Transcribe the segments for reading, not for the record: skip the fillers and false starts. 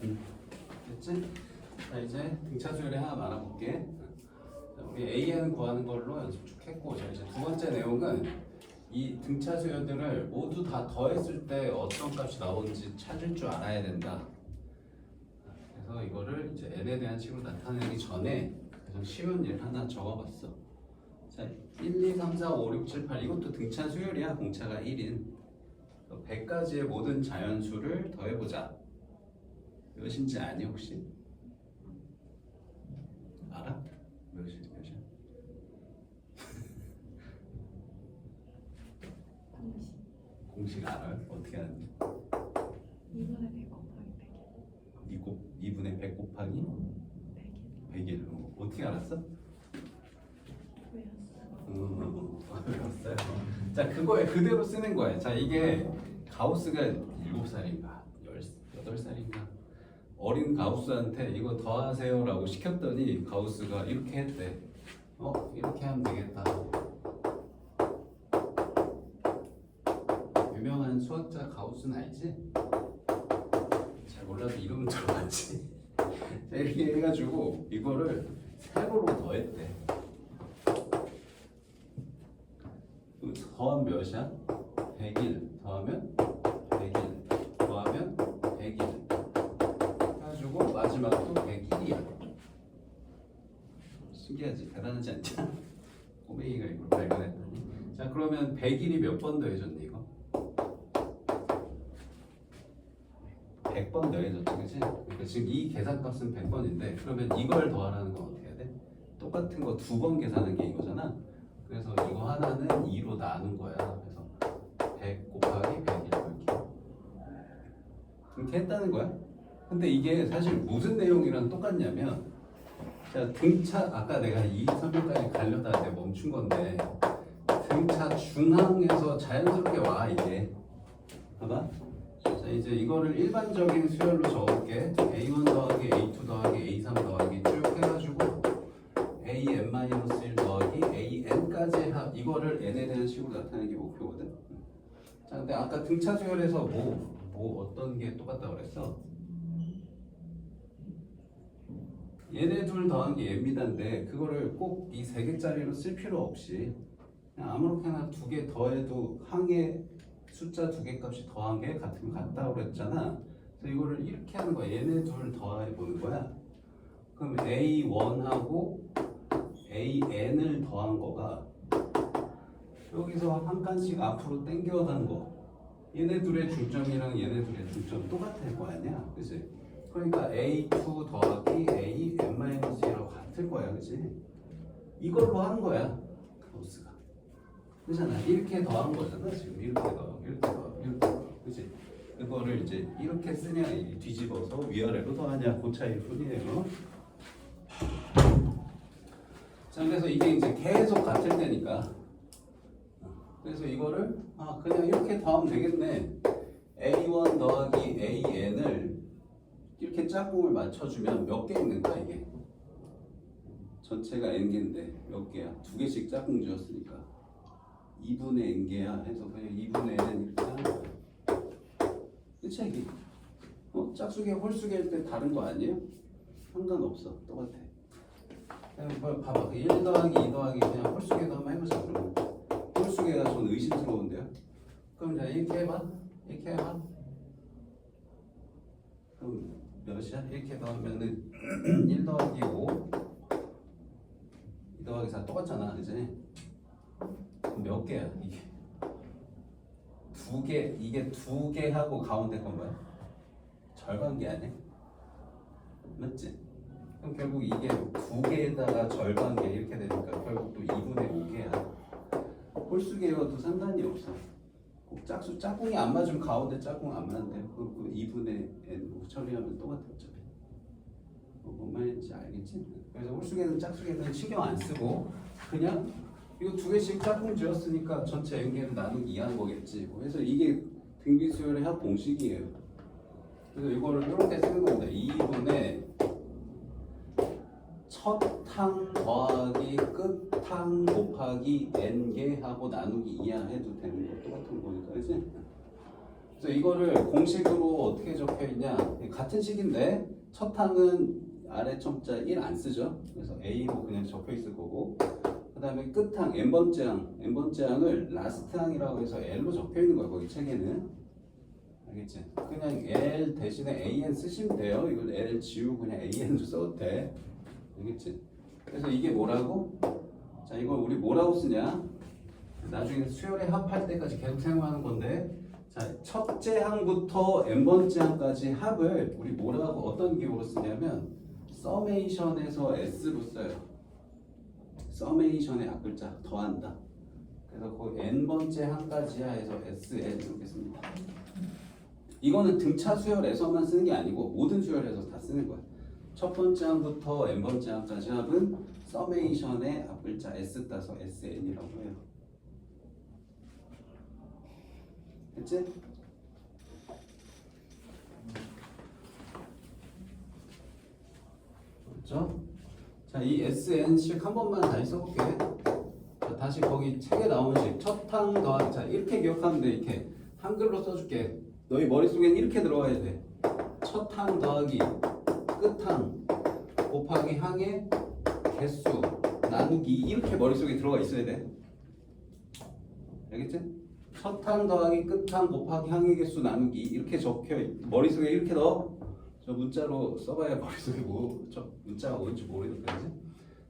됐지? 자 이제 등차 수열이 하나 말아볼게. 자, 우리 AN 구하는 걸로 연습 쭉 했고, 자 이제 두 번째 내용은 이 등차 수열들을 모두 다 더했을 때 어떤 값이 나오는지 찾을 줄 알아야 된다. 그래서 이거를 이제 n에 대한 식으로 나타내기 전에 가장 쉬운 일 하나 적어봤어. 자, 1, 2, 3, 4, 5, 6, 7, 8 이것도 등차 수열이야. 공차가 1인 100가지의 모든 자연수를 더해보자. 몇인지 아니 혹시? 알아? 몇이야? 공식 알아요? 어떻게 하는지? 2분의 100 곱하기 100일 2분의 100 곱하기 100일. 어떻게 알았어? 외웠어요. 자, 그거에 그대로 쓰는 거예요. 자, 이게 가우스가 7살인가 8살인가 어린 가우스한테 이거 더하세요라고 시켰더니 가우스가 이렇게 했대. 이렇게 하면 되겠다. 유명한 수학자 가우스는 알지? 잘 몰라도 이름은 들어봤지. 자, 이렇게 해가지고 이거를 세로로 더했대. 더하면 몇이야? 100일 더하면 100일 더하면 100일 해가지고 마지막도 101이야. 신기하지? 대단하지 않냐? 꼬맹이가 이걸 발견했더니. 자, 그러면 100일이 몇 번 더해졌니 이거? 100번 더해졌지, 그치? 그러니까 지금 이 계산값은 100번인데 그러면 이걸 더하라는 건 어떻게 해야 돼? 똑같은 거 2번 계산한 게 이거잖아. 그래서 이거 하나는 2로 나눈 거야. 그래서 100 곱하기 100일 이렇게 했다는 거야. 근데 이게 사실 무슨 내용이랑 똑같냐면, 자, 등차, 아까 내가 이 설명까지 가려다 내가 멈춘 건데, 등차 중앙에서 자연스럽게 와 이게. 봐봐. 자, 이제 이거를 일반적인 수열로 적을게. A1 더하기 A2 더하기 A3 더하기 쭉 해가지고 AN-1 더하기 AN까지 이거를 n에 대한 식으로 나타내는 게 목표거든. 자, 근데 아까 등차 수열에서 뭐 어떤 게 똑같다고 그랬어? 얘네 둘 더한 게 n미다인데 그거를 꼭 이 3개짜리로 쓸 필요 없이 그냥 아무렇게나 2개 더해도 항의 숫자 2개 값이 더한 게 같다고 그랬잖아. 그래서 이거를 이렇게 하는 거야. 얘네 둘 더해 보는 거야. 그럼 A1하고 AN을 더한 거가 여기서 한 칸씩 앞으로 당겨간 거. 얘네 둘의 중점이랑 얘네 둘의 중점 똑같을 거 아니야, 그치? 그러니까 A2 더하기 AN-1이랑 같을 거야, 그치? 이걸로 한 거야, 가우스가. 그렇잖아. 이렇게 더한 거잖아, 지금. 이렇게 더하고, 그치? 그거를 이제 이렇게 쓰냐, 뒤집어서 위아래로 더하냐, 그 차이일 뿐이에요. 자, 그래서 이게 이제 계속 같을 때니까. 그래서 이거를 그냥 이렇게 더하면 되겠네. A1 더하기 AN을 이렇게 짝꿍을 맞춰주면 몇 개 있는가 이게? 전체가 n개인데 몇 개야? 2개씩 짝꿍 지었으니까 2분의 n개야 해서 그냥 2분의 n은 이렇게 하는 거야. 그치 이게? 짝수개 홀수개일 때 다른 거 아니에요? 상관없어. 똑같아. 그냥 봐봐. 1 더하기 2 더하기 그냥 홀수개도 한번 해보자. 그러면 홀수개가 좀 의심스러운데요? 그럼 자 이렇게 해봐. 이렇게 해봐. 그럼 몇이야? 이렇게 더하면은 1 더하기 5 2 더하기 4 똑같잖아, 그치? 그럼 몇 개야 이게? 2개. 이게 2개 하고 가운데 건 뭐야? 절반개 아니야? 맞지? 그럼 결국 이게 2개에다가 절반개 이렇게 되니까 결국 또 2분의 5개야. 홀수개여도 상관이 없어. 꼭 짝꿍이 안 맞으면 가운데 짝꿍 안 맞는데 그 2분의 n 처리하면 똑같아 어차피. 뭔 말인지 알겠지? 그래서 홀수개든 짝수개든 신경 안 쓰고 그냥 이거 2개씩 짝꿍 지었으니까 전체 n개를 나누기 2하는 거겠지. 그래서 이게 등비수열의 합 공식이에요. 그래서 이거를 이렇게 쓰는 겁니다. 2분의 첫 탕 더하기 끝탕 곱하기 n개 하고 나누기 2야 해도 되는 거 똑같은 거니까, 그치? 그래서 이거를 공식으로 어떻게 적혀 있냐? 같은 식인데 첫 항은 아래 첨자 1 안 쓰죠. 그래서 A로 그냥 적혀 있을 거고, 그 다음에 끝항 n번째 항을 라스트 항이라고 해서 L로 적혀 있는 거야. 거기 책에는. 알겠지? 그냥 L 대신에 AN 쓰시면 돼요. 이걸 L 지우고 그냥 AN도 써도 돼. 알겠지? 그래서 이게 뭐라고? 자, 이걸 우리 뭐라고 쓰냐? 나중에 수열에 합할 때까지 계속 사용하는 건데, 자, 첫째 항부터 n번째 항까지 합을 우리 뭐라고 어떤 기호로 쓰냐면 서메이션에서 s로 써요. 서메이션의 앞글자 더한다. 그래서 그 n번째 항까지야 해서 sn 이렇게 씁니다. 이거는 등차 수열에서만 쓰는 게 아니고 모든 수열에서 다 쓰는 거야. 첫 번째 항부터 n번째 항까지 합은 서메이션의 앞글자 s 따서 sn이라고 해요. 됐지? 그렇죠? 자, 이 SN식 한 번만 다시 써볼게. 자, 다시 거기 책에 나오는 식 첫항 더하기. 자, 이렇게 기억하면 돼. 이렇게 한글로 써줄게. 너희 머릿속엔 이렇게 들어가야 돼. 첫항 더하기 끝항 곱하기 항의 개수 나누기 이렇게 머릿속에 들어가 있어야 돼. 알겠지? 첫항 더하기 끝항 곱하기 항의 개수 나누기 이렇게 적혀 머릿속에 이렇게 넣어. 저 문자로 써봐야 머릿속에 저 문자가 뭔지 모르겠거든요.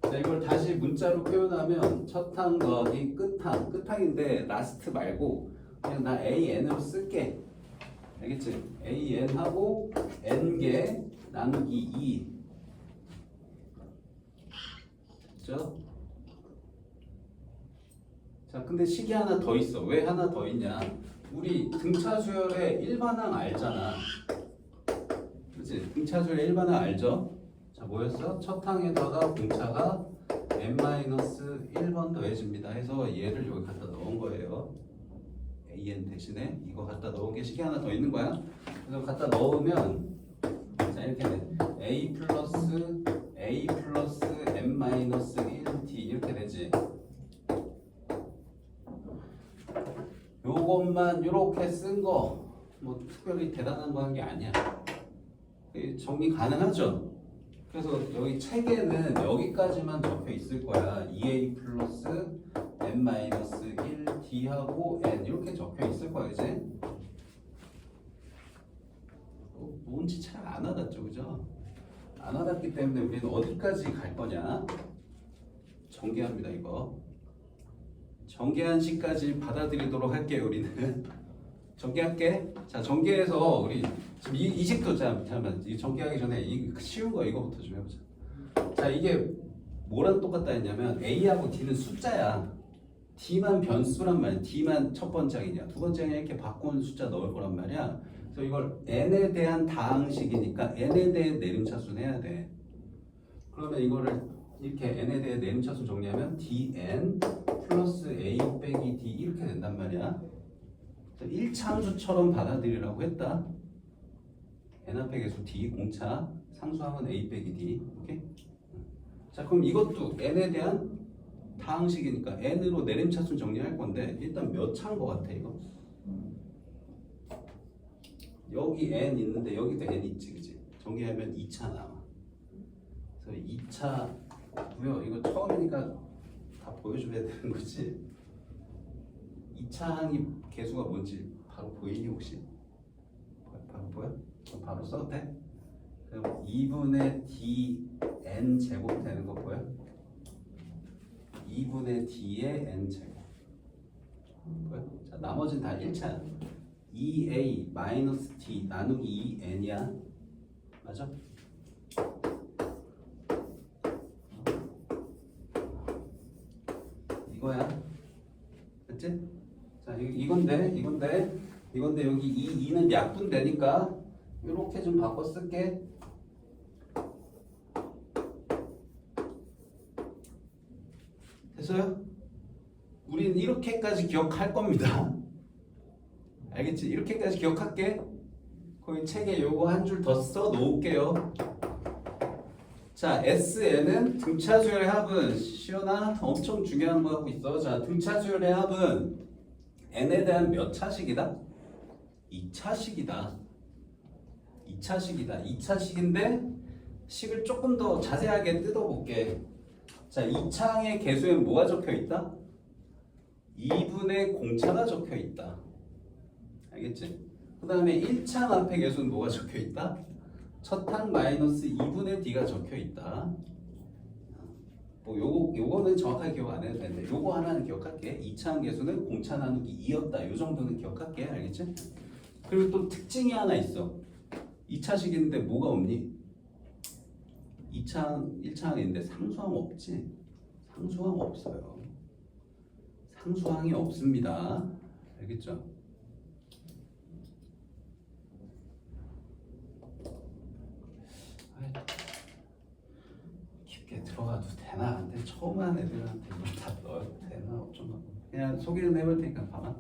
자, 이걸 다시 문자로 표현하면 첫항 더하기 끝항인데 라스트 말고 그냥 나 AN으로 쓸게. 알겠지? AN 하고 N개 나누기 2. 됐죠? 자, 근데 식이 하나 더 있어. 왜 하나 더 있냐? 우리 등차 수열의 일반항 알잖아. 그치? 등차 수열의 일반항 알죠? 자, 뭐였어? 첫 항에다가 공차가 n-1번 더해집니다 해서 얘를 여기 갖다 넣은 거예요. an 대신에 이거 갖다 넣은 게 식이 하나 더 있는 거야. 그래서 갖다 넣으면 자, 이렇게 돼. a 플러스 n-1t 이렇게 되지. 요것만 요렇게 쓴 거 뭐 특별히 대단한 거 한 게 아니야. 정리 가능하죠? 그래서 여기 책에는 여기까지만 적혀 있을 거야. 2a 플러스 n-1 d하고 n 이렇게 적혀 있을 거야, 이제. 뭔지 잘 안 와닿죠, 그죠? 안 와닿기 때문에 우리는 어디까지 갈 거냐? 전개합니다, 이거. 전개한 식까지 받아들이도록 할게요, 우리는. 전개할게. 자, 전개해서 우리 지금 이 식도 잠깐만. 이 전개하기 전에 이 쉬운 거 이거부터 좀 해보자. 자, 이게 뭐랑 똑같다 했냐면 A하고 D는 숫자야. D만 변수란 말이야. D만 첫 번째 항이냐. 두 번째 항에 이렇게 바꾼 숫자 넣을 거란 말이야. 그래서 이걸 n에 대한 다항식이니까 n에 대한 내림차순 해야 돼. 그러면 이거를 이렇게 n에 대한 내림차순 정리하면 dn 플러스 a 빼기 d 이렇게 된단 말이야. 1차 함수처럼 받아들이라고 했다. n 앞에 계수 d 공차 상수항은 a 빼기 d. 오케이? 자, 그럼 이것도 n에 대한 다항식이니까 n으로 내림차순 정리할 건데 일단 몇 차인 것 같아 이거? 여기 n 있는데 여기도 n 있지, 그지? 정리하면 2차 나와. 그래서 2차고요. 이거 처음이니까 다 보여줘야 되는 거지. 2차 항이 개수가 뭔지 바로 보이니 혹시? 바로 보여? 바로 써도 돼? 그럼 2분의 dn 제곱 되는 거 보여? 2분의 d의 n 제곱. 보여? 자, 나머지는 다 1차. 2a 마이너스 t 나누기 2n이야. 맞아? 이거야. 됐지? 자, 이건데 여기 2는 약분되니까 이렇게 좀 바꿔 쓸게. 됐어요? 우리는 이렇게까지 기억할 겁니다. 알겠지? 이렇게까지 기억할게. 거기 책에 요거 한 줄 더 써 놓을게요. 자, SN은 등차 수열의 합은 시연아 엄청 중요한 거 하고 있어. 자, 등차 수열의 합은 n에 대한 몇 차식이다? 2차식이다. 2차식이다. 2차식인데 식을 조금 더 자세하게 뜯어볼게. 자, 2차항의 개수엔 뭐가 적혀 있다? 2분의 공차가 적혀 있다. 알겠지? 그 다음에 1차항 앞에 개수는 뭐가 적혀 있다? 첫 항 마이너스 2분의 d가 적혀 있다. 뭐 요거는 정확하게 기억 안 해도 되는데 요거 하나는 기억할게. 2차항 개수는 공차 나누기 2였다. 요 정도는 기억할게. 알겠지? 그리고 또 특징이 하나 있어. 2차식인데 뭐가 없니? 2차항, 1차항인데 상수항 없지? 상수항 없어요. 상수항이 없습니다. 알겠죠? 깊게 들어가도 되나? 근데 처음 한 애들한테 이걸 다 넣어도 되나? 어쩌나? 그냥 소개를 해볼 테니까 봐봐.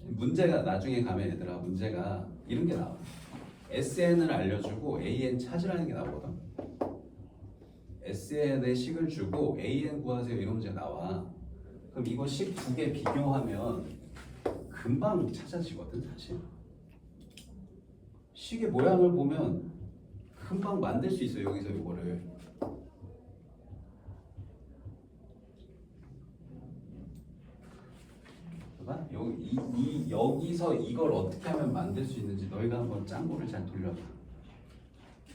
문제가 나중에 가면 얘들아 문제가 이런 게 나와. SN을 알려주고 AN 찾으라는 게 나오거든. SN의 식을 주고 AN 구하세요 이런 문제 나와. 그럼 이거 식 두 개 비교하면 금방 찾아지거든 사실. 식의 모양을 보면 금방 만들 수 있어. 여기서 이거를 봐봐. 여기서 이걸 어떻게 하면 만들 수 있는지 너희가 한번 짱구를 잘 돌려봐.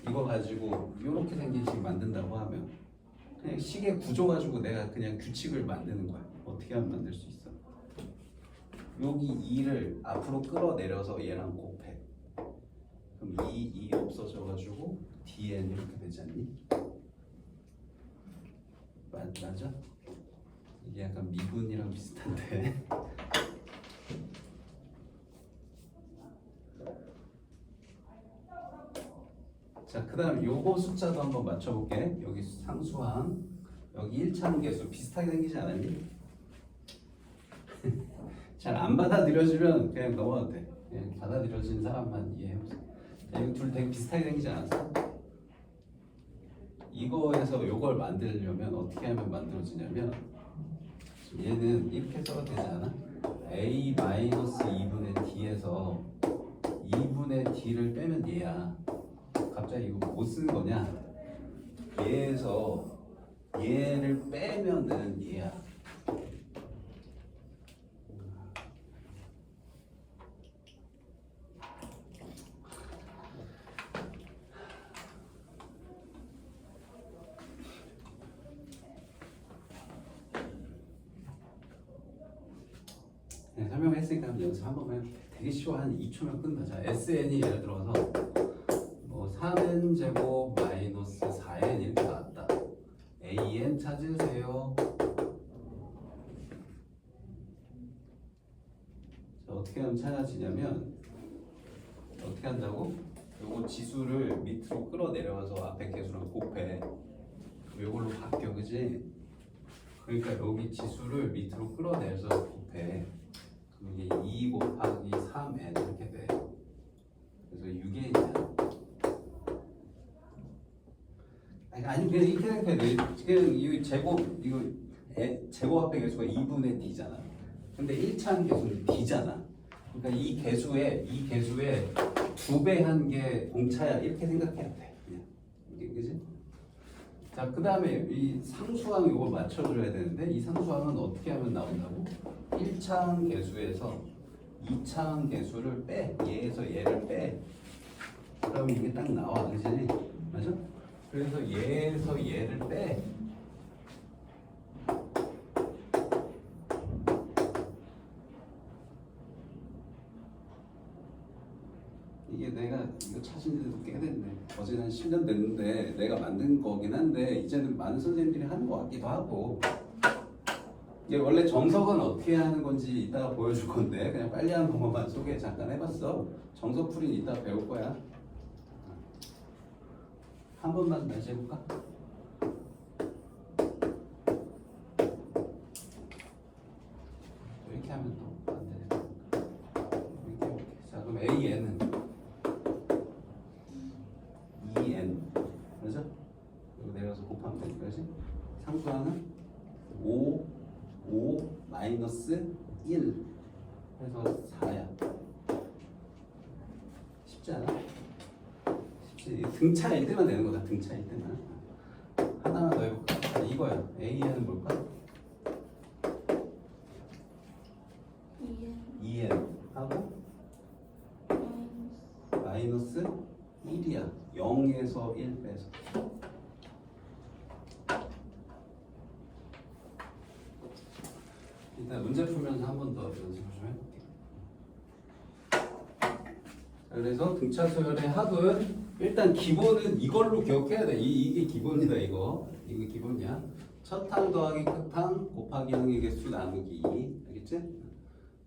이거 가지고 이렇게 생긴 식 만든다고 하면 그냥 식의 구조 가지고 내가 그냥 규칙을 만드는 거야. 어떻게 하면 만들 수 있어? 여기 2를 앞으로 끌어내려서 얘랑 곱해. 그럼 2 없어져가지고 dn 이렇게 되지 않니? 맞아? 이게 약간 미분이랑 비슷한데. 자, 그 다음 요거 숫자도 한번 맞춰볼게. 여기 상수항, 여기 1차항 개수 비슷하게 생기지 않았니? 잘 안 받아들여지면 그냥 넘어가도 돼. 그냥 받아들여진 사람만 이해해보세요. 자, 이거 둘 되게 비슷하게 생기지 않았어? 이거에서 요걸 만들려면 어떻게 하면 만들어지냐면 얘는 이렇게 써도 되지 않아? a-2분의 d에서 2분의 d를 빼면 얘야. 갑자기 이거 뭐 쓰는 거냐? 얘에서 얘를 빼면은 얘야. 네, 설명했으니까 한번 연습 한 번만 해볼게. 되게 쉬워. 한 2초면 끝나. 자, SN이 예를 들어서 뭐 3n 제곱 마이너스 4n 이렇게 나왔다. AN 찾으세요. 자, 어떻게 하면 찾아지냐면 어떻게 한다고? 요거 지수를 밑으로 끌어내려와서 앞에 개수랑 곱해. 요걸로 바뀌어, 그지? 그러니까 여기 지수를 밑으로 끌어내서 곱해. 그럼 이게 2 곱하기 3n 이렇게 돼. 그래서 6n이야. 아니 그냥 이렇게 생각해. 지금 이 제곱 앞에 개수가 2분의 d잖아. 근데 1차항 개수는 d잖아. 그러니까 이 개수의 2배 한 게 공차야. 이렇게 생각해야 돼. 그냥 이게 그지? 자, 그 다음에 이 상수항 이걸 맞춰줘야 되는데 이 상수항은 어떻게 하면 나온다고? 1차항 개수에서 2차항 개수를 빼. 얘에서 얘를 빼. 그럼 이게 딱 나와. 그지? 맞아? 그래서 얘에서 얘를 빼. 이게 내가 이거 찾은 지도 꽤 됐네. 어제 한 10년 됐는데 내가 만든 거긴 한데 이제는 많은 선생님들이 하는 것 같기도 하고. 이게 원래 정석은 어떻게 하는 건지 이따가 보여줄 건데 그냥 빨리 하는 방법만 소개 잠깐 해봤어. 정석 풀이는 이따 배울 거야. 한 번만 다시 해볼까? 이렇게 하면 또 안 되네. 이렇게 해볼게. 자, 그럼 AN은 2N 그렇죠? 이거 내려서 곱하면 되니까 그렇지? 상수항은 5 마이너스 1 해서 4야. 등차일 때만 되는 거다. 등차일 때만. 하나만 더 해볼까? 자, 이거야. AN은 뭘까? 2N 하고 마이너스 1이야. 0에서 1 빼서. 일단 문제 풀면서 한 번 더 연습을 좀 해볼게요. 자, 그래서 등차 수열의 합은 일단 기본은 이걸로 기억해야 돼. 이게 기본이다. 이게 기본이야. 첫항 더하기 끝항 곱하기 항의 개수 나누기 2. 알겠지?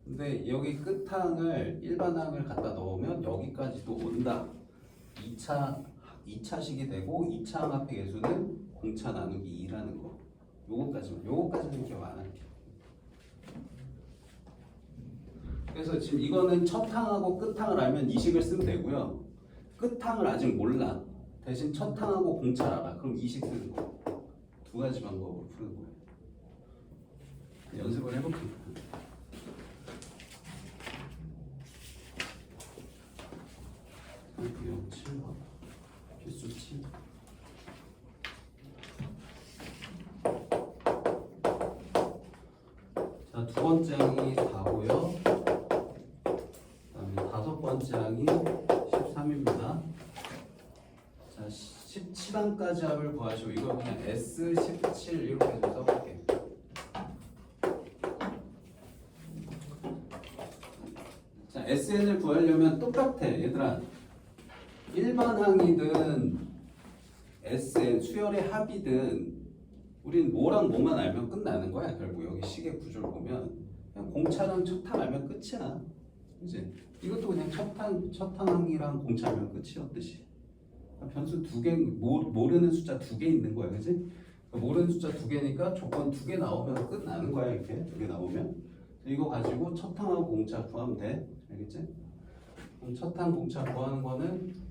근데 여기 끝항을 일반항을 갖다 넣으면 여기까지 또 온다. 2차식이 되고 2차 항 합의 개수는 공차 나누기 2라는 거. 요거까지는 기억 안 할게. 그래서 지금 이거는 첫항하고 끝항을 알면 이 식을 쓰면 되고요. 끝항을 아직 몰라. 대신 첫항하고 공차를 알아. 그럼 이 식 쓰는 거. 두 가지 방법으로 푸는 거예요. 연습을 해볼게요. 구역 7번 필수 7. 자, 두 번째 항이 4고요. 그다음에 다섯 번째 항이 13입니다. 자, 17항까지 합을 구하시고 이거 그냥 S17 이렇게 해서 써볼게. 자, SN을 구하려면 똑같아, 얘들아. 일반항이든 SN 수열의 합이든 우린 뭐랑 뭐만 알면 끝나는 거야. 결국 여기 식의 구조를 보면 그냥 공차랑 첫항 알면 끝이야. 이제 이것도 그냥 첫항이랑 공차 알면 끝이었듯이. 변수 두 개, 모르는 숫자 두 개 있는 거야, 그지? 모르는 숫자 두 개니까 조건 두 개 나오면 끝나는 거야. 이렇게 두 개 나오면 이거 가지고 첫항하고 공차 구하면 돼. 알겠지? 그럼 첫항 공차 구하는 거는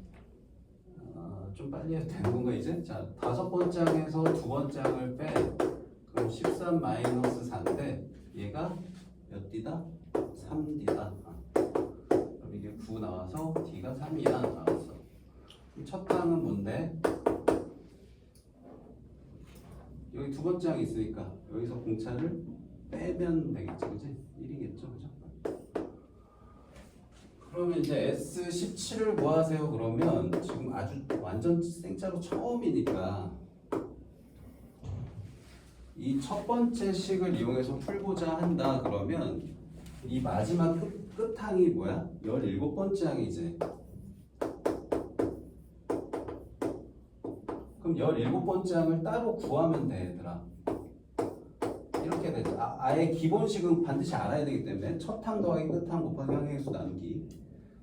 좀 빨리 해도 되는 건가 이제? 자, 다섯 번째 항에서 두 번째 항을 빼. 그럼 13 마이너스 4인데 얘가 몇 D다? 3D다. 그럼 이게 9 나와서 D가 3이야. 나왔어. 첫 항은 뭔데? 여기 두 번째 항이 있으니까 여기서 공차를 빼면 되겠지, 그지? 1이겠죠, 그죠? 그러면 이제 S17을 뭐 하세요? 그러면 지금 아주 완전 생짜로 처음이니까 이 첫 번째 식을 이용해서 풀고자 한다 그러면 이 마지막 끝항이 뭐야? 17번째 항이지. 그럼 17번째 항을 따로 구하면 돼, 얘들아. 이렇게 되죠. 아예 기본식은 반드시 알아야 되기 때문에 첫항 더하기 끝항 곱하기 항의 개수 나누기.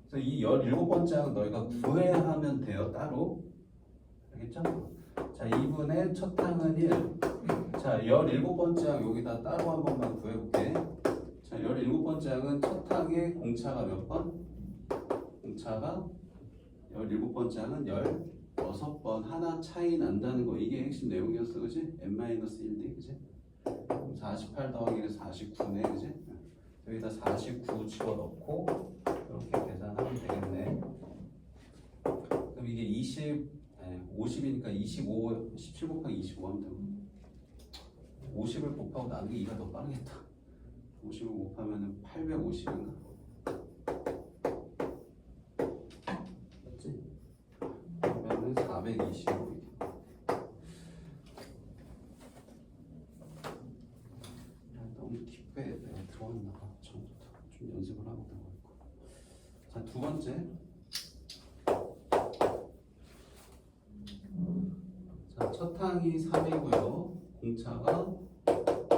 그래서 이 17번째 항은 너희가 구해야 하면 돼요, 따로. 알겠죠? 자, 2분의 첫 항은 1. 자, 17번째 항 여기다 따로 한 번만 구해볼게. 자, 17번째 항은 첫 항의 공차가 몇 번? 공차가 17번째 항은 16번 하나 차이 난다는 거. 이게 핵심 내용이었어, 그지? n-1d, 그지? 48 더하기 49네, 그지? 여기다 49 집어넣고 이렇게 계산하면 되겠네. 그럼 이게 50이니까 25, 17 곱하기 25 하면 되고 50을 곱하고 나누기 2가 더 빠르겠다. 50을 곱하면 850인가? 맞지? 그러면 425. 너무 깊게 내가 들어왔나 봐. 처음부터 좀 연습을 하고 들어갈거. 자, 두 번째. 자, 첫 항이 3이고요. 공차가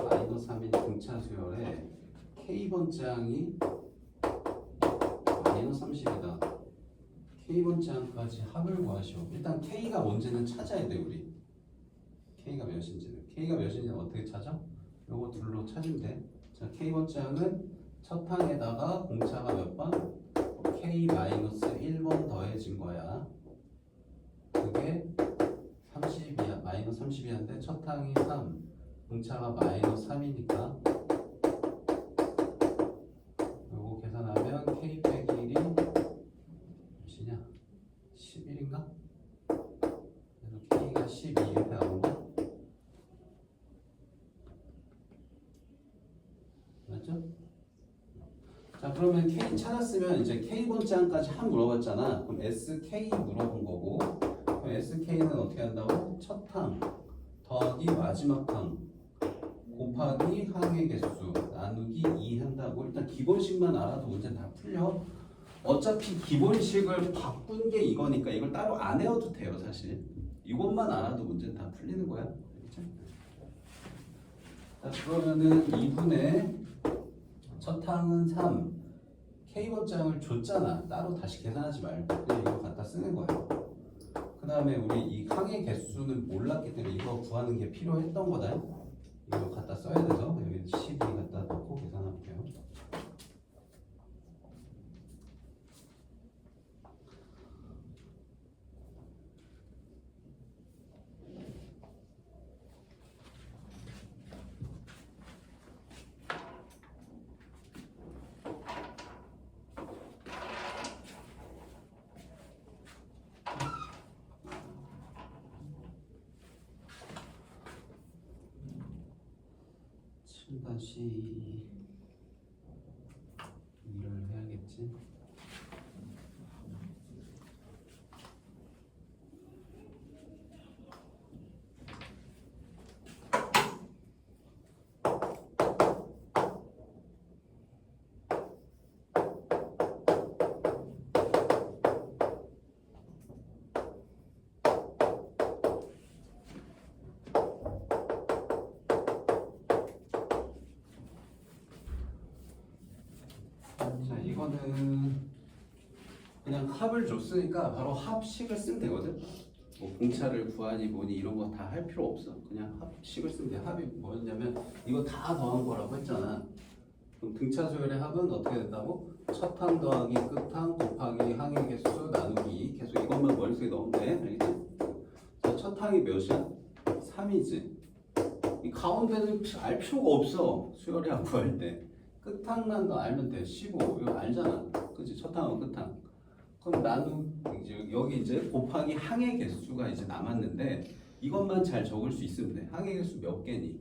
마이너스 3인 등차 수열에 K번째 항이 마이너스 30이다. K번째 항까지 합을 구하시오. 일단 K가 뭔지는 찾아야 돼, 우리. K가 몇인지는. K가 몇인지는 어떻게 찾아? 요거 둘로 찾으면 돼. 자, K번째 항은 첫 항에다가 공차가 몇 번? K-1번 더해진 거야. 그게 30이야. 마이너스 30이었는데 첫 항이 3, 공차가 마이너스 3이니까 요거 계산하면 K 빼기 1이 몇이냐? 11인가? 12 이렇게 나오는 거 맞죠? 자 그러면 K 찾았으면 이제 K번째 항까지 한 물어봤잖아. 그럼 SK 물어본 거고 그럼 SK는 어떻게 한다고? 첫 항 더하기 마지막 항 곱하기 항의 개수 나누기 2 한다고. 일단 기본식만 알아도 문제는 다 풀려. 어차피 기본식을 바꾼 게 이거니까 이걸 따로 안 외워도 돼요 사실. 이것만 알아도 문제는 다 풀리는 거야. 알겠죠? 자 그러면은 2분의 첫 항은 3 K번째 항을 줬잖아. 따로 다시 계산하지 말고 그냥 이거 갖다 쓰는 거야. 그 다음에 우리 이 항의 개수는 몰랐기 때문에 이거 구하는 게 필요했던 거다. 이거 갖다 써야 돼서 여기 12 갖다 넣고 계산할게요. 다시 일을 해야겠지. 자 이거는 그냥 합을 줬으니까 바로 합식을 쓰면 되거든. 뭐 공차를 구하니 뭐니 이런 거 다 할 필요 없어. 그냥 합식을 쓰면 돼. 합이 뭐였냐면 이거 다 더한 거라고 했잖아. 그럼 등차수열의 합은 어떻게 된다고? 첫 항 더하기 끝항 곱하기 항의 개수 나누기 계속 이것만 머릿속에 넣으면 돼. 알겠지? 자, 첫 항이 몇이야? 3이지. 이 가운데는 알 필요가 없어. 수열의 합 구할 때. 끝항만 더 알면 돼. 15 이거 알잖아. 그치? 첫 항은 끝항. 그럼 이제 여기 이제 곱하기 항의 개수가 이제 남았는데 이것만 잘 적을 수 있으면 돼. 항의 개수 몇 개니?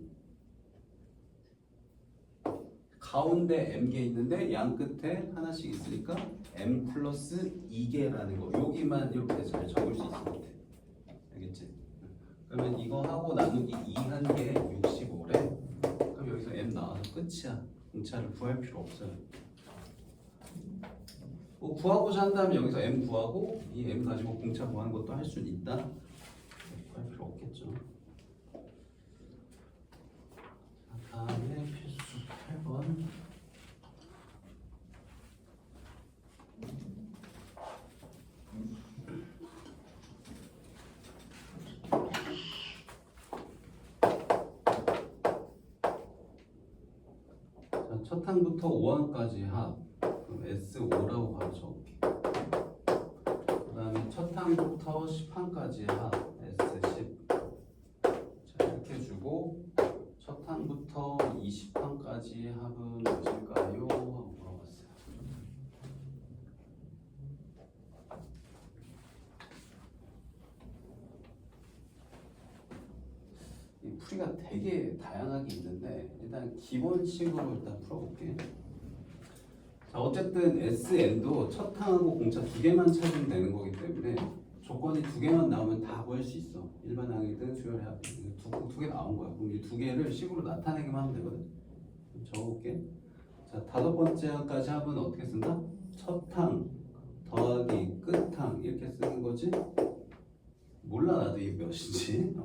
가운데 m개 있는데 양 끝에 하나씩 있으니까 m 플러스 2개라는 거. 여기만 이렇게 잘 적을 수 있으면 돼. 알겠지? 그러면 이거 하고 나누기 2 한 개 65래. 그럼 여기서 m 나와서 끝이야. 공차를 구할 필요 없어요. 뭐 구하고자 한다면 여기서 m 구하고 이 m 가지고 공차 구하는 것도 할 수는 있다. 구할 필요 없겠죠. 다음에 필수 8번. 첫 항부터 5항까지 합. 그럼 S5라고 바로 적을게. 그 다음에 첫 항부터 10항까지 합. S10. 자, 이렇게 주고 첫 항부터 20항까지 합은 몇일까요? 하고 물어봤어요. 이 풀이가 되게 다양하게 있는데 일단 기본식으로 일단 풀어볼게. 자, 어쨌든 SN도 첫 항하고 공차 두 개만 찾으면 되는 거기 때문에 조건이 두 개만 나오면 다 구할 수 있어. 일반 항이든 수열의 합이든 두 개 나온 거야. 그럼 이 두 개를 식으로 나타내기만 하면 되거든. 적어볼게. 자, 다섯 번째 항까지 합은 어떻게 쓴다? 첫 항 더하기 끝 항 이렇게 쓰는 거지. 몰라 나도 이게 몇인지.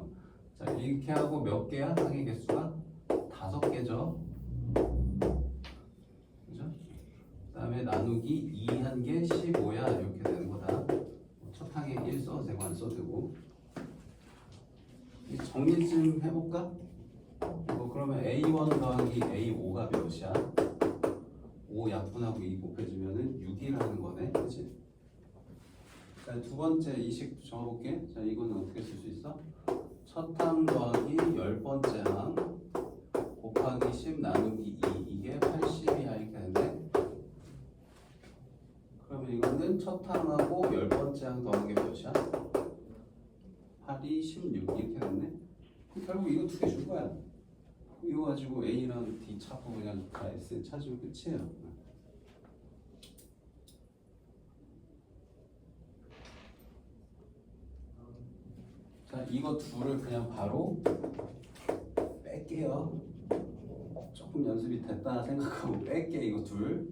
자, 이렇게 하고 몇 개야? 항의 개수가 5개죠. 그죠? 그 다음에 나누기 2 한 개 15야 이렇게 되는 거다. 첫 항에 1 써도 되고 안 써도 되고. 정리 좀 해볼까? 그러면 A1 더하기 A5가 몇이야? 5 약분하고 2 곱해주면은 6이라는 거네. 그치? 자, 두 번째 이 식 적어볼게. 자, 이거는 어떻게 쓸 수 있어? 첫 항 더하기 10번째 항 곱하기 10 나누기 2 이게 80이야 이렇게 되는데 그러면 이거는 첫 항하고 10번째 항 더한 게 몇이야? 8 8이 16 이렇게 됐네. 결국 이거 두 개 줄 거야. 이거 가지고 A랑 D 찾고 그냥 다 S 찾으면 끝이에요. 자, 이거 둘을 그냥 바로 뺄게요. 조금 연습이 됐다 생각하고 뺄게. 이거 둘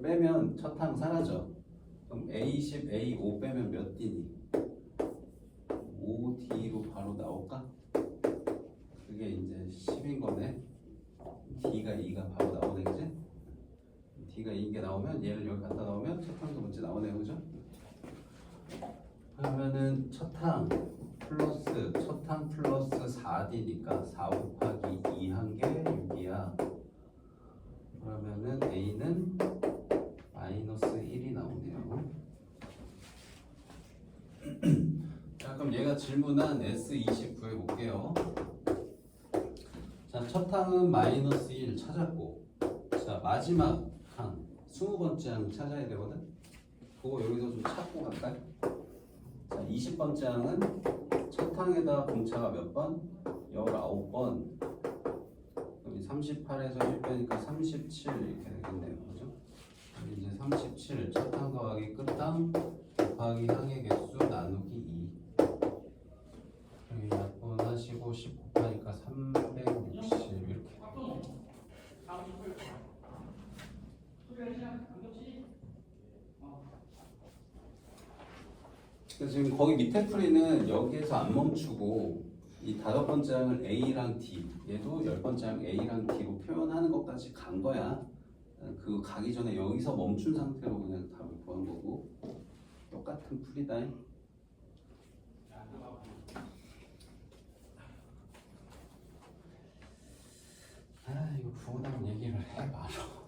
빼면 첫 항 사라져. 그럼 A10, A5 빼면 몇 D니? 5D로 바로 나올까? 그게 이제 10인 거네. D가 2가 바로 나오네, 그지? D가 2인 게 나오면 얘를 여기 갖다 넣으면 첫 항도 문제 나오네요, 그죠? 그러면은 첫 항 플러스 4D니까 4 곱하기 2 한 게 6이야. 그러면은 A는 마이너스 1이 나오네요. 자, 그럼 얘가 질문한 S20 구해볼게요. 자, 첫 항은 마이너스 1 찾았고, 자, 마지막 항 20번째 항 찾아야 되거든. 그거 여기서 좀 찾고 갈까요? 자, 20번째 항은 첫 항에다 공차가 몇 번? 19번. 그럼 38에서 1 빼니까 37 이렇게 되겠네요. 그죠? 이제 37 첫 항 더하기 끝항 곱하기 항의 개수 나누기 2. 여기 약분하시고 10 곱하니까 360 이렇게. 그래서 지금 거기 밑에 풀이는 여기에서 안 멈추고 이 5번째 항을 A랑 D, 얘도 10번째 항 A랑 D로 표현하는 것까지 간 거야. 그 가기 전에 여기서 멈춘 상태로 그냥 답을 구한 거고 똑같은 풀이다. 아, 이거 부분합 얘기를 해 말어.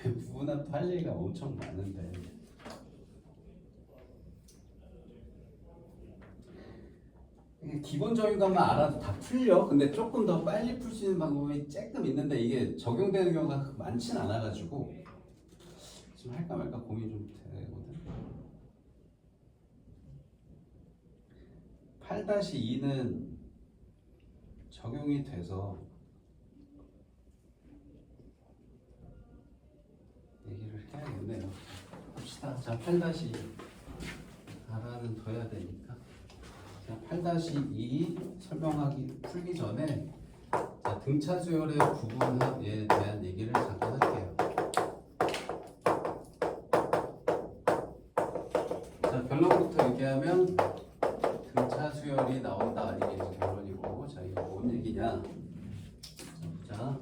부분합도 할 얘기가 엄청 많은데. 기본적인 것만 알아도 다 풀려. 근데 조금 더 빨리 풀 수 있는 방법이 조금 있는데 이게 적용되는 경우가 많진 않아가지고 지금 할까 말까 고민 좀 되거든. 8-2는 적용이 돼서 얘기를 해야겠네요. 봅시다. 자, 8-2 알아는 둬야 되니까. 8-2 설명하기 풀기 전에 자, 등차 수열의 부분에 대한 얘기를 잠깐 할게요. 자, 결론부터 얘기하면 등차 수열이 나온다 이게 이제 결론이고, 자, 이거 뭔 얘기냐? 자,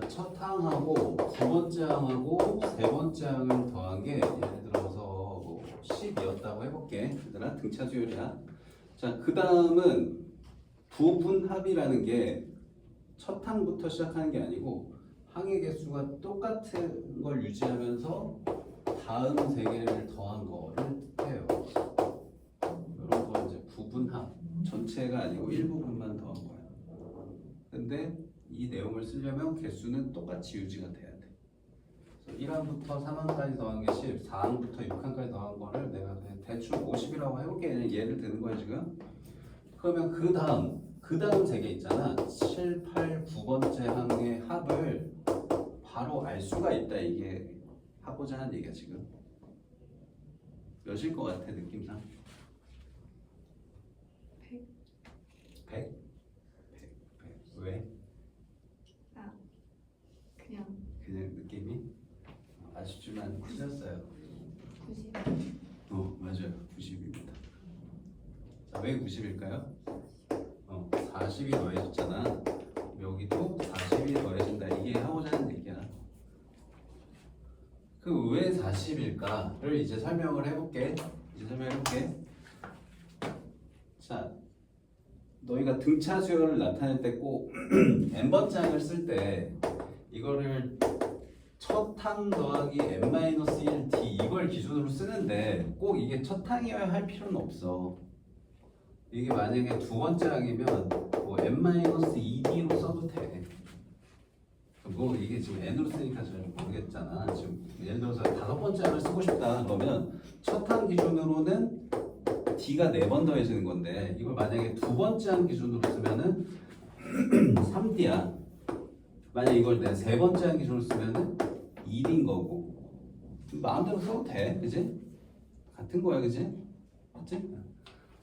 첫 항하고 두 번째 항하고 세 번째 항을 더한 게 예를 들어서 뭐 10이었다고 해볼게. 얘들아, 등차 수열이야. 자, 그 다음은 부분합이라는 게 첫 항부터 시작하는 게 아니고 항의 개수가 똑같은 걸 유지하면서 다음 세 개를 더한 거를 뜻해요. 이런 거 이제 부분합, 전체가 아니고 일부분만 더한 거야. 근데 이 내용을 쓰려면 개수는 똑같이 유지가 돼야 돼. 그래서 1항부터 3항까지 더한 게 10, 4항부터 6항까지 더한 거를 내가 그냥 대충 50이라고 해볼게. 그냥 예를 드는 거야 지금. 그러면 그 다음 세 개 있잖아. 7, 8, 9번째 항의 합을 바로 알 수가 있다. 이게 하고자 하는 얘기야 지금. 몇일 것 같아 느낌상? 100. 100? 100. 왜? 그냥 느낌이? 아쉽지만 틀렸어요. 90. 맞아요. 90입니다. 자, 왜 90일까요? 40이 더해졌잖아. 여기도 40이 더해진다. 이게 하고자 하는 얘기야. 그 왜 40일까를 이제 설명을 해볼게. 자, 너희가 등차 수열을 나타낼 때 꼭 n번째 항을 쓸 때 이거를 첫 항 더하기 n-1d 이걸 기준으로 쓰는데 꼭 이게 첫 항이어야 할 필요는 없어. 이게 만약에 두 번째 항이면 뭐 n-2d로 써도 돼. 뭐 이게 지금 n으로 쓰니까 잘 모르겠잖아. 지금 예를 들어서 5번째 항을 쓰고 싶다 그러면 첫 항 기준으로는 D가 4번 더해지는 건데 이걸 만약에 두 번째 한 기준으로 쓰면은 3D야. 만약 이걸 내가 세 번째 한 기준으로 쓰면은 1인 거고 마음대로 써도 돼, 그지? 같은 거야, 그지? 맞지?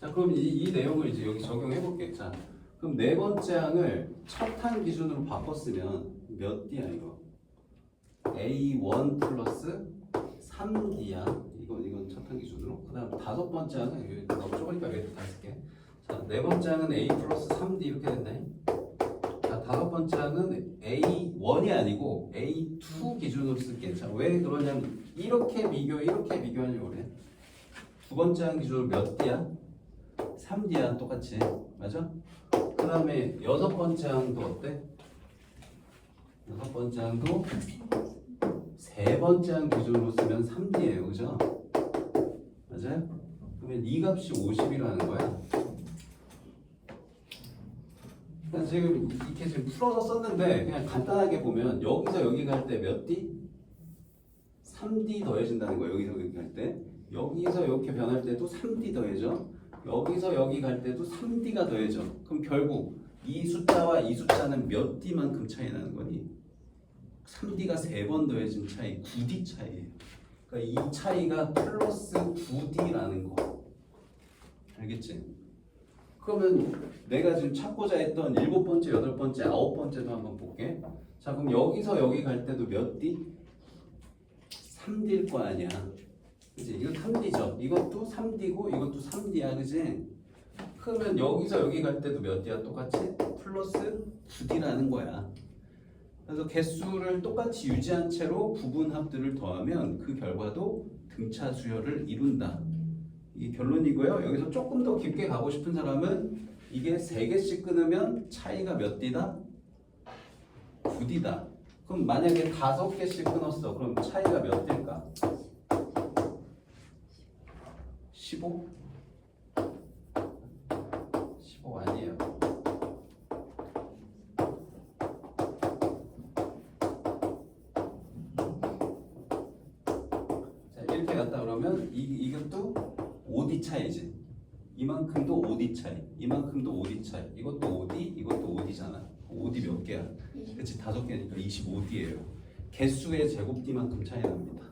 자, 그럼 이 내용을 이제 여기 적용해 볼게. 자, 그럼 네 번째 항을 첫 항 기준으로 바꿨으면 몇 D야 이거? A1 플러스 3D야. 이건 첫 항 기준으로. 그다음 다섯 번째 항은 여기 너무 좁으니까 여기 다 쓸게. 자, 네 번째 항은 A 플러스 3D 이렇게 됐네. 자, 다섯 번째 항은 A1이 아니고 A2 기준으로 쓸게. 자, 왜 그러냐면 이렇게 비교하려고 그래. 두 번째 항 기준으로 몇 D야? 3D야, 똑같이. 맞아? 그 다음에 여섯 번째 항도 어때? 여섯 번째 항도 세 번째 항 기준으로 쓰면 3D예요, 그죠? 맞아요? 그러면 이 값이 50이라는 거야. 그러니까 지금 이렇게 지금 풀어서 썼는데 그냥 간단하게 보면 여기서 여기 갈 때 몇 D? 3D 더해진다는 거야. 여기서 여기 갈 때. 여기서 이렇게 변할 때도 3D 더해져. 여기서 여기 갈 때도 3D가 더해져. 그럼 결국 이 숫자와 이 숫자는 몇 D만큼 차이 나는 거니? 3D가 3번 더해진 차이, 9D 차이예요. 그러니까 이 차이가 플러스 9D라는 거. 알겠지? 그러면 내가 지금 찾고자 했던 7번째, 8번째, 9번째도 한번 볼게. 자, 그럼 여기서 여기 갈 때도 몇 D? 3D일 거 아니야. 그치? 이거 3D죠. 이것도 3D고 이것도 3D야. 그치? 그러면 여기서 여기 갈 때도 몇 D야? 똑같이? 플러스 9D라는 거야. 그래서 개수를 똑같이 유지한 채로 부분합들을 더하면 그 결과도 등차 수열을 이룬다. 이게 결론이고요. 여기서 조금 더 깊게 가고 싶은 사람은 이게 3개씩 끊으면 차이가 몇 D다? 9D다. 그럼 만약에 5개씩 끊었어. 그럼 차이가 몇 D일까? 15? 15 아니에요. 자, 이렇게 갔다 그러면 이것도 5D 차이지. 이만큼도 5D 차이. 이만큼도 5D 차이. 이것도 5D, 이것도 5D잖아. 5D 몇 개야? 그치, 5개니까 25D예요. 개수의 제곱 D만큼 차이 납니다.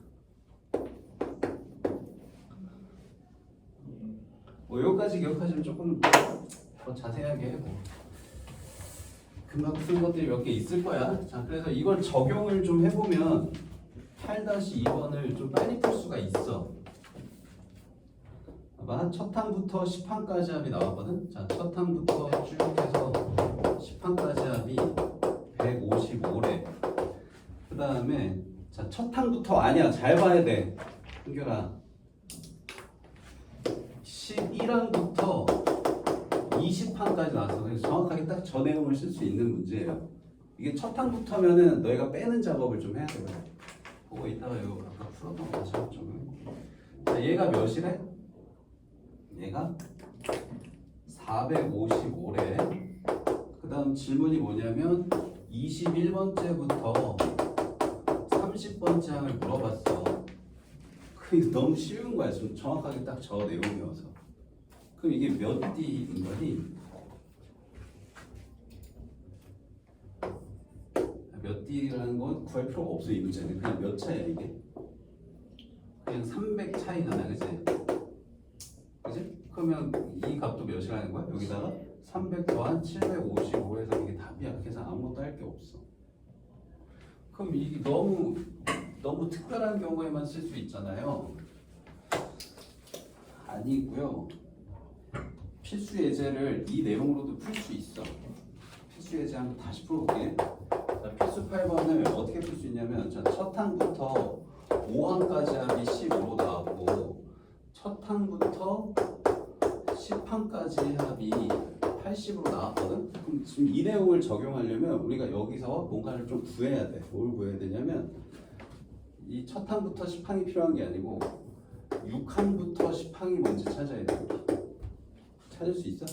뭐 여기까지 기억하시면 조금 더 자세하게 해보. 금방 쓴 것들이 몇 개 있을 거야. 자, 그래서 이걸 적용을 좀 해보면 8-2번을 좀 빨리 풀 수가 있어. 봐봐, 첫 항부터 10항까지 합이 나왔거든. 자, 첫 항부터 쭉 해서 10항까지 합이 155래. 그 다음에 자, 첫 항부터 아니야. 잘 봐야 돼. 한결아. 11항부터 20항까지 나왔어. 그래서 정확하게 딱 저 내용을 쓸 수 있는 문제예요. 이게 첫 항부터면은 너희가 빼는 작업을 좀 해야 돼. 그거 이따가 이거 아까 풀었던 거 작업 좀 해. 자, 얘가 몇이래? 얘가 455래. 그 다음 질문이 뭐냐면 21번째부터 30번째 항을 물어봤어. 그게 너무 쉬운 거야. 좀 정확하게 딱 저 내용이어서. 그럼 이게 몇 D인 거니? 몇 D라는 건 구할 필요가 없어. 이 문제는 그냥 몇 차이야 이게? 그냥 300 차이잖아, 그치? 그치? 그러면 이 값도 몇이라는 거야? 여기다가 300 더한 755해서 이게 답이야. 그래서 아무것도 할 게 없어. 그럼 이게 너무 특별한 경우에만 쓸 수 있잖아요. 아니고요. 필수 예제를 이 내용으로도 풀 수 있어. 필수 예제 한번 다시 풀어볼게. 자, 필수 8번을 어떻게 풀 수 있냐면, 자, 첫 항부터 5항까지 합이 15로 나왔고, 첫 항부터 10항까지 합이 80으로 나왔거든. 그럼 지금 이 내용을 적용하려면 우리가 여기서 뭔가를 좀 구해야 돼. 뭘 구해야 되냐면, 이 첫 항부터 10항이 필요한 게 아니고 6항부터 10항이 뭔지 찾아야 돼. 찾을 수 있어?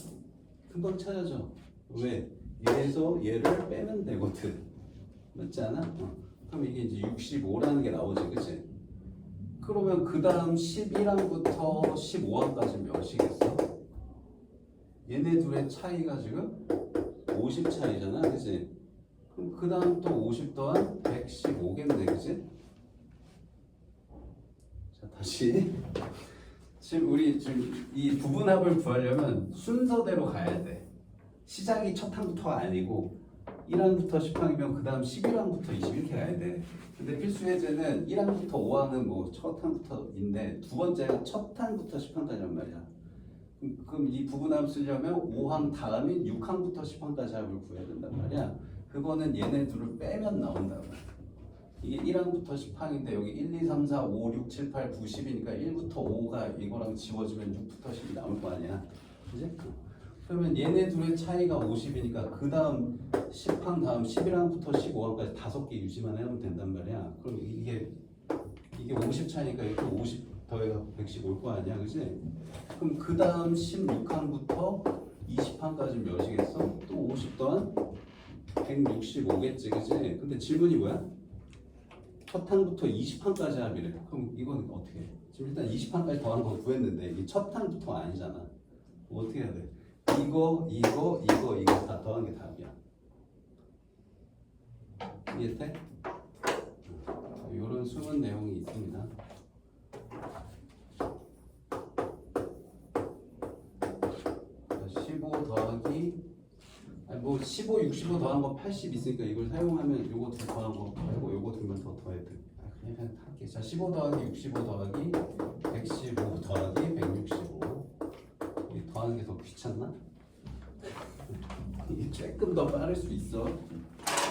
금방 찾아져. 왜? 얘에서 얘를 빼면 되거든. 맞지 않아? 그럼 이게 이제 65라는 게 나오지, 그치? 그러면 그 다음 11항부터 15항까지 몇이겠어? 얘네 둘의 차이가 지금 50 차이잖아, 그치? 그럼 그 다음 또 50 더한 115겠네, 그치? 자, 다시. 지금 우리 지금 이 부분합을 구하려면 순서대로 가야 돼. 시작이 첫 항부터가 아니고 1항부터 10항이면 그 다음 11항부터 20 이렇게 가야 돼. 근데 필수 예제는 1항부터 5항은 뭐 첫 항부터인데 두 번째가 첫 항부터 10항까지란 말이야. 그럼 이 부분합 쓰려면 5항 다음인 6항부터 10항까지 합을 구해야 된단 말이야. 그거는 얘네 둘을 빼면 나온다고. 이게 1항부터 10항인데 여기 1, 2, 3, 4, 5, 6, 7, 8, 9, 10이니까 1부터 5가 이거랑 지워지면 6부터 10이 나올 거 아니야. 그지? 그러면 얘네 둘의 차이가 50이니까 그 다음 10항 다음 11항부터 15항까지 5개 유지만 하면 된단 말이야. 그럼 이게 50 차이니까 이렇게 50 더해서 110 올 거 아니야. 그지? 그럼 그 다음 16항부터 20항까지 몇이겠어? 또 50 더한 165겠지. 그지? 근데 질문이 뭐야? 첫 항부터 20항까지 합이래. 그럼 이건 어떻게 해? 지금 일단 20항까지 더한 거 구했는데 이게 첫 항부터 아니잖아. 어떻게 해야 돼? 이거 다 더한 게 답이야. 이해돼? 이런 숨은 내용이 있습니다. 자, 15 더하기 아니 뭐 15, 65 더한 거 80 있으니까 이걸 사용하면 요거 둘 더한 거 빼고 요거 둘만 더 더해야 돼. 그냥 할게. 자, 15 더하기 65 더하기 115 더하기 165. 이게 더하는 게 더 귀찮나? 이게 조금 더 빠를 수 있어.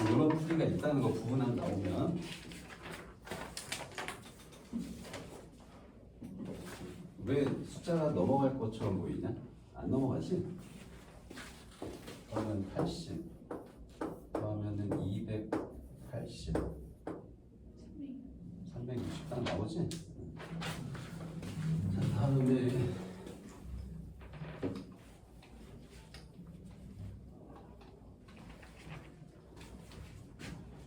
이런 풀이가 있다는 거 부분합 나오면. 왜 숫자가 넘어갈 것처럼 보이냐? 안 넘어가지? 그러면 80 그러면은 280 360 딱 나오지? 자, 다음에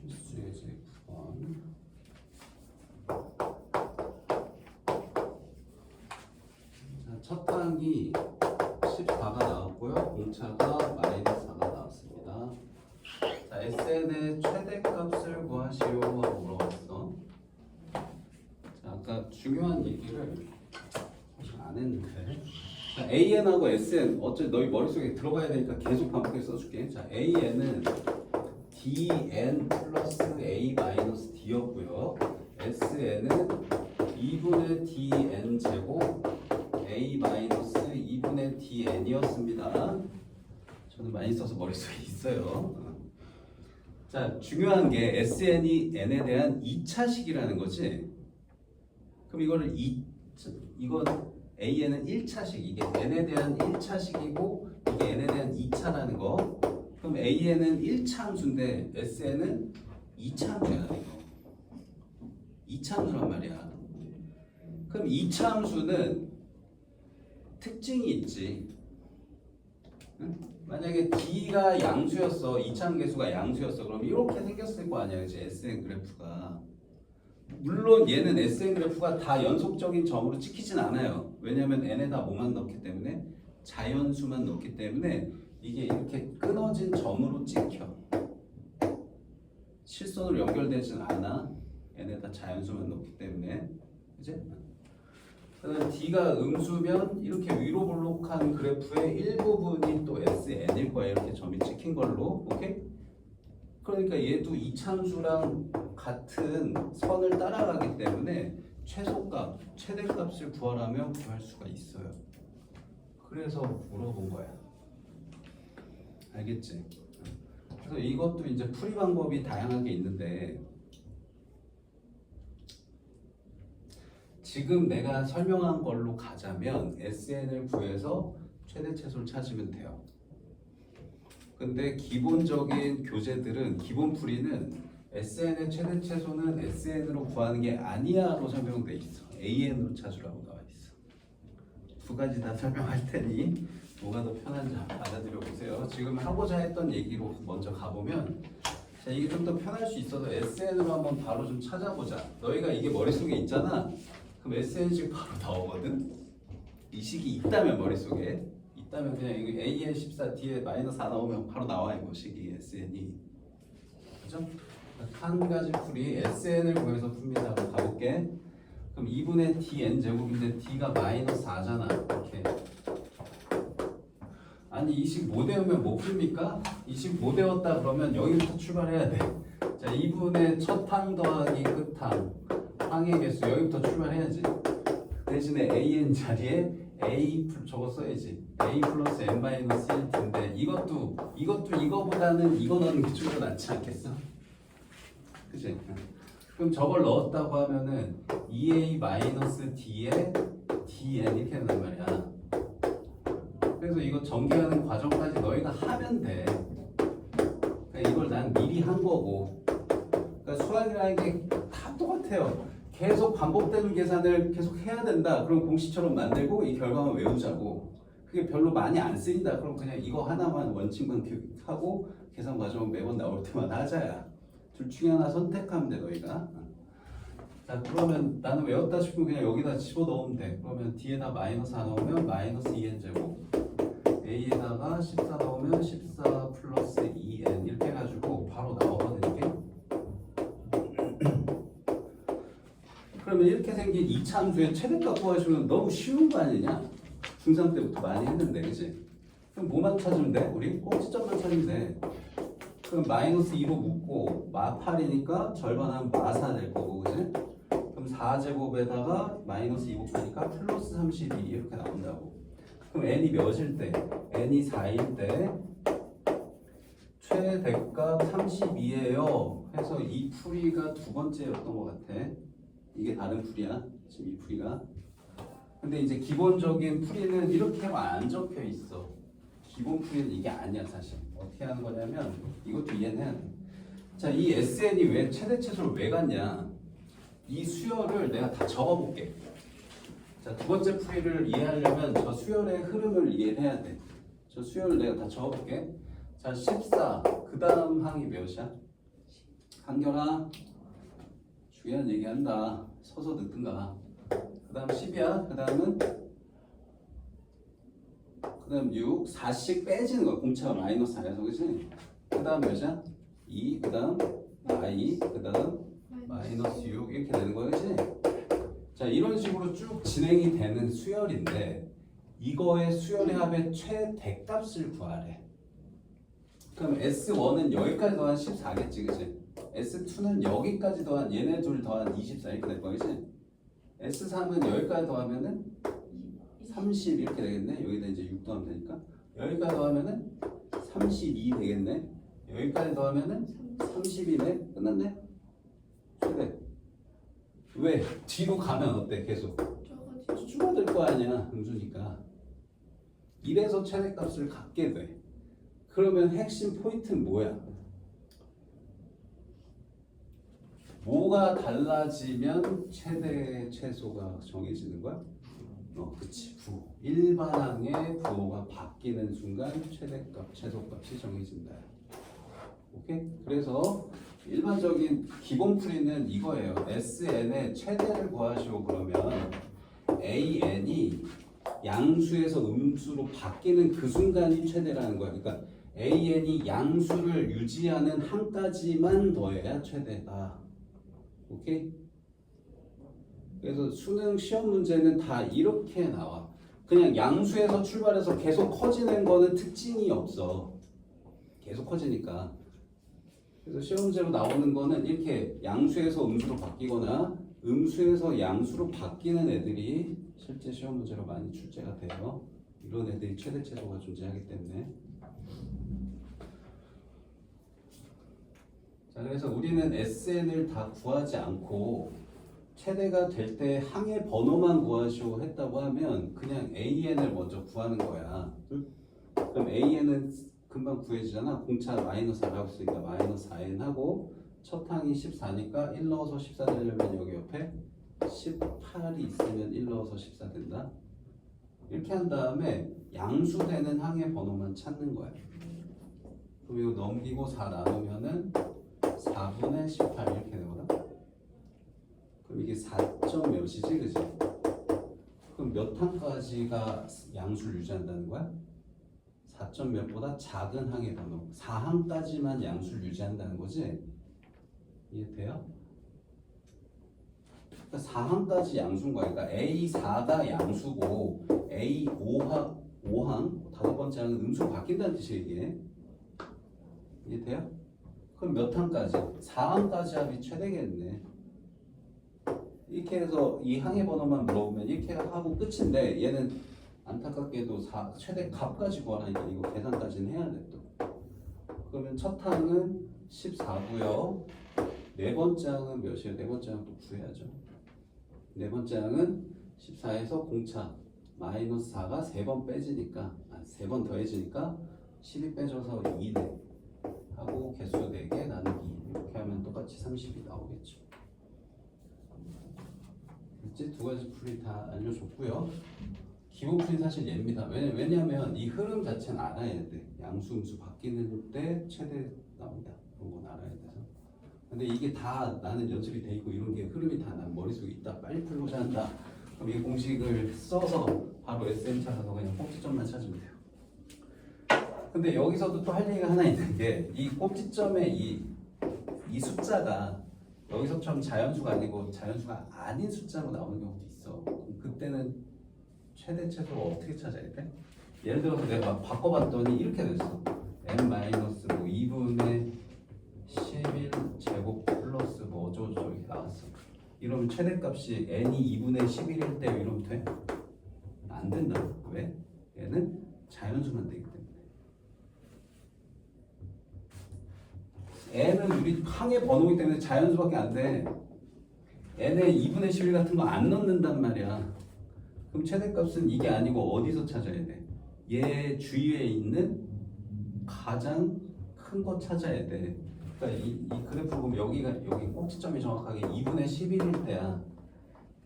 필수 예제 9번. 자, 첫 항이 14가 나왔고요. 공차가 -4가 나왔습니다. 자, SN의 최대값을 구하시오 하고 물어봤어. 자, 아까 중요한 얘기를 사실 안 했는데. 자, AN하고 SN 어차피 너희 머릿속에 들어가야 되니까 계속 반복해서 써줄게. 자, AN은 DN 플러스 A 마이너스 D였고요. SN은 2분의 DN 제곱 A 마이너스 2분의 DN이었습니다. 저는 많이 써서 머릿속에 있어요. 자, 중요한 게 SN이 N에 대한 2차식이라는 거지. 그럼 이건 AN은 1차식, 이게 N에 대한 1차식이고 이게 N에 대한 2차라는 거. 그럼 AN은 1차 함수인데 SN은 2차 함수야, 이거. 2차 함수란 말이야. 그럼 2차 함수는 특징이 있지. 응? 만약에 D가 양수였어, 2차 계수가 양수였어, 그럼 이렇게 생겼을 거 아니야, 그치? SN 그래프가. 물론 얘는 SN 그래프가 다 연속적인 점으로 찍히진 않아요. 왜냐하면 n에다 뭐만 넣기 때문에 자연수만 넣기 때문에 이게 이렇게 끊어진 점으로 찍혀. 실선으로 연결되진 않아. n에다 자연수만 넣기 때문에. 그치? 그다음 D가 음수면 이렇게 위로 볼록한 그래프의 일부분이 또 SN일 거야. 이렇게 점이 찍힌 걸로. 오케이? 그러니까 얘도 이차함수랑 같은 선을 따라가기 때문에 최소값, 최대값을 구하라면 구할 수가 있어요. 그래서 물어본 거야. 알겠지? 그래서 이것도 이제 풀이 방법이 다양하게 있는데 지금 내가 설명한 걸로 가자면 SN을 구해서 최대 최소를 찾으면 돼요. 근데 기본적인 교재들은 기본 풀이는 SN의 최대 최소는 SN으로 구하는 게 아니야로 설명돼 있어. AN으로 찾으라고 나와 있어. 두 가지 다 설명할 테니 뭐가 더 편한지 받아들여 보세요. 지금 하고자 했던 얘기로 먼저 가보면 자, 이게 좀 더 편할 수 있어서 SN으로 한번 바로 좀 찾아보자. 너희가 이게 머릿속에 있잖아. 그럼 SN식 바로 나오거든. 이 식이 있다면 머릿속에 있다면 그냥 이거 AN 14 뒤에 마이너스 4 나오면 바로 나와 이거 식이 SN이. 그죠? 한 가지 풀이 SN을 구해서 풉니다. 그럼 가볼게. 그럼 2분의 dn 제곱인데 d가 마이너스 4잖아. 이렇게. 아니 이 식 못 외우면 못 풉니까? 이 식 못 외웠다 그러면 여기부터 출발해야 돼. 자 2분의 첫 항 더하기 끝항 항의 개수 여기부터 출발해야지. 대신에 an 자리에 a 저거 써야지. a 플러스 n 마이너스 1t인데 이것도 이거보다는 이거 넣는 게 좀 더 낫지 않겠어? 그치? 그럼 저걸 넣었다고 하면은 2a 마이너스 d에 dn 이렇게 된단 말이야. 그래서 이거 전개하는 과정까지 너희가 하면 돼. 그러니까 이걸 난 미리 한 거고. 그러니까 수학이라는 게 다 똑같아요. 계속 반복되는 계산을 계속 해야 된다. 그럼 공식처럼 만들고 이 결과만 외우자고. 그게 별로 많이 안 쓰인다. 그럼 그냥 이거 하나만 원칙만 하고 계산 과정 매번 나올 때마다 하자야. 둘 중에 하나 선택하면 돼 너희가. 자 그러면 나는 외웠다 싶으면 그냥 여기다 집어넣으면 돼. 그러면 D에다 마이너스 4 넣으면 마이너스 2n 제곱, A에다가 14 넣으면 14 플러스 2n 이렇게 해가지고 바로 나오거든 이게. 그러면 이렇게 생긴 이차함수의 최대값 구하시면 너무 쉬운 거 아니냐? 중3 때부터 많이 했는데 그치? 그럼 뭐만 찾으면 돼? 우리 꼭지점만 찾으면 돼. 그럼 마이너스 2로 묶고 마 8이니까 절반하면 마4 될 거고 그치? 그럼 4제곱에다가 마이너스 2 곱하니까 플러스 32 이렇게 나온다고. 그럼 n이 몇일 때? n이 4일 때 최대값 32예요. 해서 이 풀이가 두 번째였던 것 같아. 이게 다른 풀이야. 지금 이 풀이가. 근데 이제 기본적인 풀이는 이렇게 안 적혀 있어. 기본 풀이는 이게 아니야 사실. 어떻게 하는 거냐면 이것도 이해는 해야 돼. 자, 이 SN이 왜 최대 최소를 왜 갔냐? 이 수열을 내가 다 적어볼게. 자, 두 번째 풀이를 이해하려면 저 수열의 흐름을 이해해야 돼. 저 수열을 내가 다 적어볼게. 자, 14. 그 다음 항이 몇이야? 한결아. 중요한 얘기한다. 서서 듣든가. 그 다음 10이야. 그 다음은 그 다음 6. 4씩 빼지는 거야. 공차가 마이너스 4여서 그치? 그 다음 몇이야? 2. 그 다음 i. 그 다음 마이너스 6 이렇게 되는 거야. 그치? 자 이런 식으로 쭉 진행이 되는 수열인데 이거의 수열의 합의 최대값을 구하래. 그럼 S1은 여기까지 더한 14겠지 그치? S2는 여기까지 더한 얘네 둘 더한 24 이렇게 될 거야 그치? S3은 여기까지 더하면은 30 이렇게 되겠네. 여기다 이제 6 더하면 되니까 여기까지 더하면은 32 되겠네. 여기까지 더하면은 30이네. 끝났네. 최대. 왜? 뒤로 가면 어때? 계속 줄어들 거 아니야. 음수니까. 이래서 최대값을 갖게 돼. 그러면 핵심 포인트는 뭐야? 뭐가 달라지면 최대 최소가 정해지는 거야? 그치. 부호. 일반항의 부호가 바뀌는 순간 최대값, 최소값이 정해진다. 오케이? 그래서 일반적인 기본 풀이는 이거예요. SN의 최대를 구하시오 그러면 AN이 양수에서 음수로 바뀌는 그 순간이 최대라는 거야. 그러니까 AN이 양수를 유지하는 항까지만 더해야 최대다. 오케이? 그래서 수능 시험 문제는 다 이렇게 나와. 그냥 양수에서 출발해서 계속 커지는 거는 특징이 없어. 계속 커지니까. 그래서 시험 문제로 나오는 거는 이렇게 양수에서 음수로 바뀌거나 음수에서 양수로 바뀌는 애들이 실제 시험 문제로 많이 출제가 돼요. 이런 애들이 최대 최소가 존재하기 때문에. 자, 그래서 우리는 SN을 다 구하지 않고 최대가 될 때 항의 번호만 구하시오 했다고 하면 그냥 AN을 먼저 구하는 거야. 그럼 AN은 금방 구해지잖아. 공차 마이너스 4라고 쓰니까 마이너스 4n 하고 첫 항이 14니까 1 넣어서 14 되려면 여기 옆에 18이 있으면 1 넣어서 14 된다. 이렇게 한 다음에 양수되는 항의 번호만 찾는 거야. 그럼 이거 넘기고 4 나누면은 4분의 18 이렇게 되거든. 그럼 이게 4점 몇이지, 그지? 그럼 몇 항까지가 양수를 유지한다는 거야? 4점 몇보다 작은 항의 번호 4항까지만 양수를 유지한다는 거지? 이해돼요? 그러니까 4항까지 양수인 거야. 그러니까 A4가 양수고 A5항 5번째 항은 음수로 바뀐다는 뜻이에요, 이게. 이해돼요? 그럼 몇 항까지? 4항까지 합이 최대겠네. 이렇게 해서 이 항의 번호만 물어보면 이렇게 하고 끝인데, 얘는 안타깝게도 최대 값까지 구하라니까 이거 계산까지는 해야 돼 또. 그러면 첫 항은 14고요. 네 번째 항은 몇이에요? 네 번째 항 또 구해야죠. 네 번째 항은 14에서 공차 마이너스 4가 3번 빼지니까 3번 더해지니까 12 빼줘서 2네 하고 개수 4개 나누기 이렇게 하면 똑같이 30이 나오겠죠. 이제 두 가지 풀이 다 알려줬고요. 기본 풀이 사실 얘입니다. 왜냐면 이 흐름 자체는 알아야 돼. 양수 음수 바뀌는 때 최대 나옵니다. 그런 건 알아야 돼서. 근데 이게 다 나는 연습이 돼 있고 이런 게 흐름이 다 난 머릿속에 있다. 빨리 풀고자 한다. 그럼 이 공식을 써서 바로 SM 찾아서 그냥 꼭지점만 찾으면 돼요. 근데 여기서도 또 할 얘기가 하나 있는 게 이 꼭지점의 이 숫자가 여기서처럼 자연수가 아니고 자연수가 아닌 숫자로 나오는 경우도 있어. 그때는 최대 최소를 어떻게 찾아야 돼? 예를 들어서 내가 바꿔봤더니 이렇게 됐어. n-뭐 2분의 11 제곱 플러스 뭐 어쩌고저쩌고 이렇게 나왔어. 이러면 최대값이 n이 2분의 11일 때 이러면 돼? 안 된다. 왜? 얘는 자연수만 되기 때문에. n은 우리 항의 번호이기 때문에 자연수밖에 안 돼. n에 2분의 11 같은 거 안 넣는단 말이야. 그럼 최대값은 이게 아니고 어디서 찾아야 돼? 얘 주위에 있는 가장 큰 거 찾아야 돼. 그러니까 이 그래프를 보면 여기 꼭지점이 정확하게 2분의 11일 때야.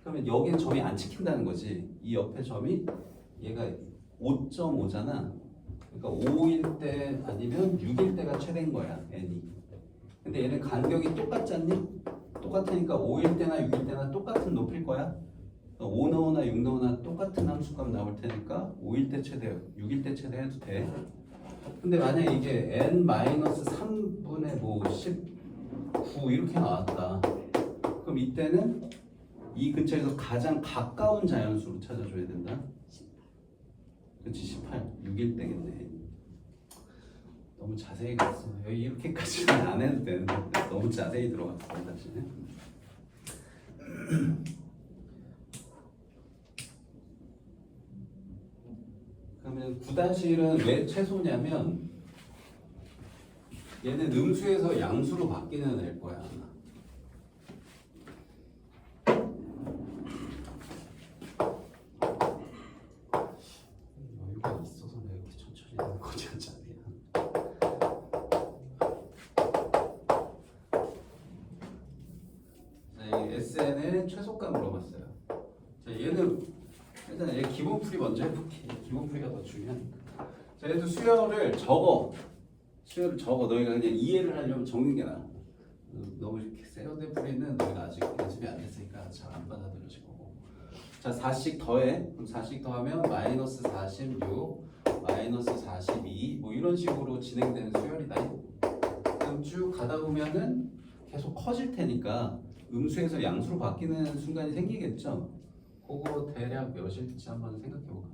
그러면 여기는 점이 안 찍힌다는 거지. 이 옆에 점이 얘가 5.5잖아. 그러니까 5일 때 아니면 6일 때가 최대인 거야, n이. 근데 얘는 간격이 똑같지 않니? 똑같으니까 5일 때나 6일 때나 똑같은 높일 거야. 5 넣으나 6 넣으나 똑같은 함수값 나올 테니까 5일 때 최대, 6일 때 최대 해도 돼. 근데 만약에 이게 n-3분의 뭐 19 이렇게 나왔다. 그럼 이때는 이 근처에서 가장 가까운 자연수로 찾아줘야 된다. 그렇지, 18, 6일 때겠네. 너무 자세히 갔어. 여기 이렇게까지는 안 해도 되는데 너무 자세히 들어갔어 사실은. 그러면 9-1은 왜 최소냐면 얘는 음수에서 양수로 바뀌는 애일 거야. 여유가 있어서 내가 이렇게 천천히 하는 거지 않냐. SN의 최소값 물어봤어요. 자, 얘는 일단 얘 기본 풀이 먼저 해볼게. 기본 풀이가 더 중요하니까. 자, 얘도 수열을 적어. 너희가 그냥 이해를 하려면 적는 게 나아. 너무 이렇게 세련된 풀이는 너희가 아직 연습이 안 됐으니까 잘 안 받아들여질 거고. 자, 4씩 더해. 그럼 4씩 더하면 마이너스 46, 마이너스 42, 뭐 이런 식으로 진행되는 수열이다. 그럼 쭉 가다 보면은 계속 커질 테니까 음수에서 양수로 바뀌는 순간이 생기겠죠. 그거 대략 몇일지 한번 생각해볼까.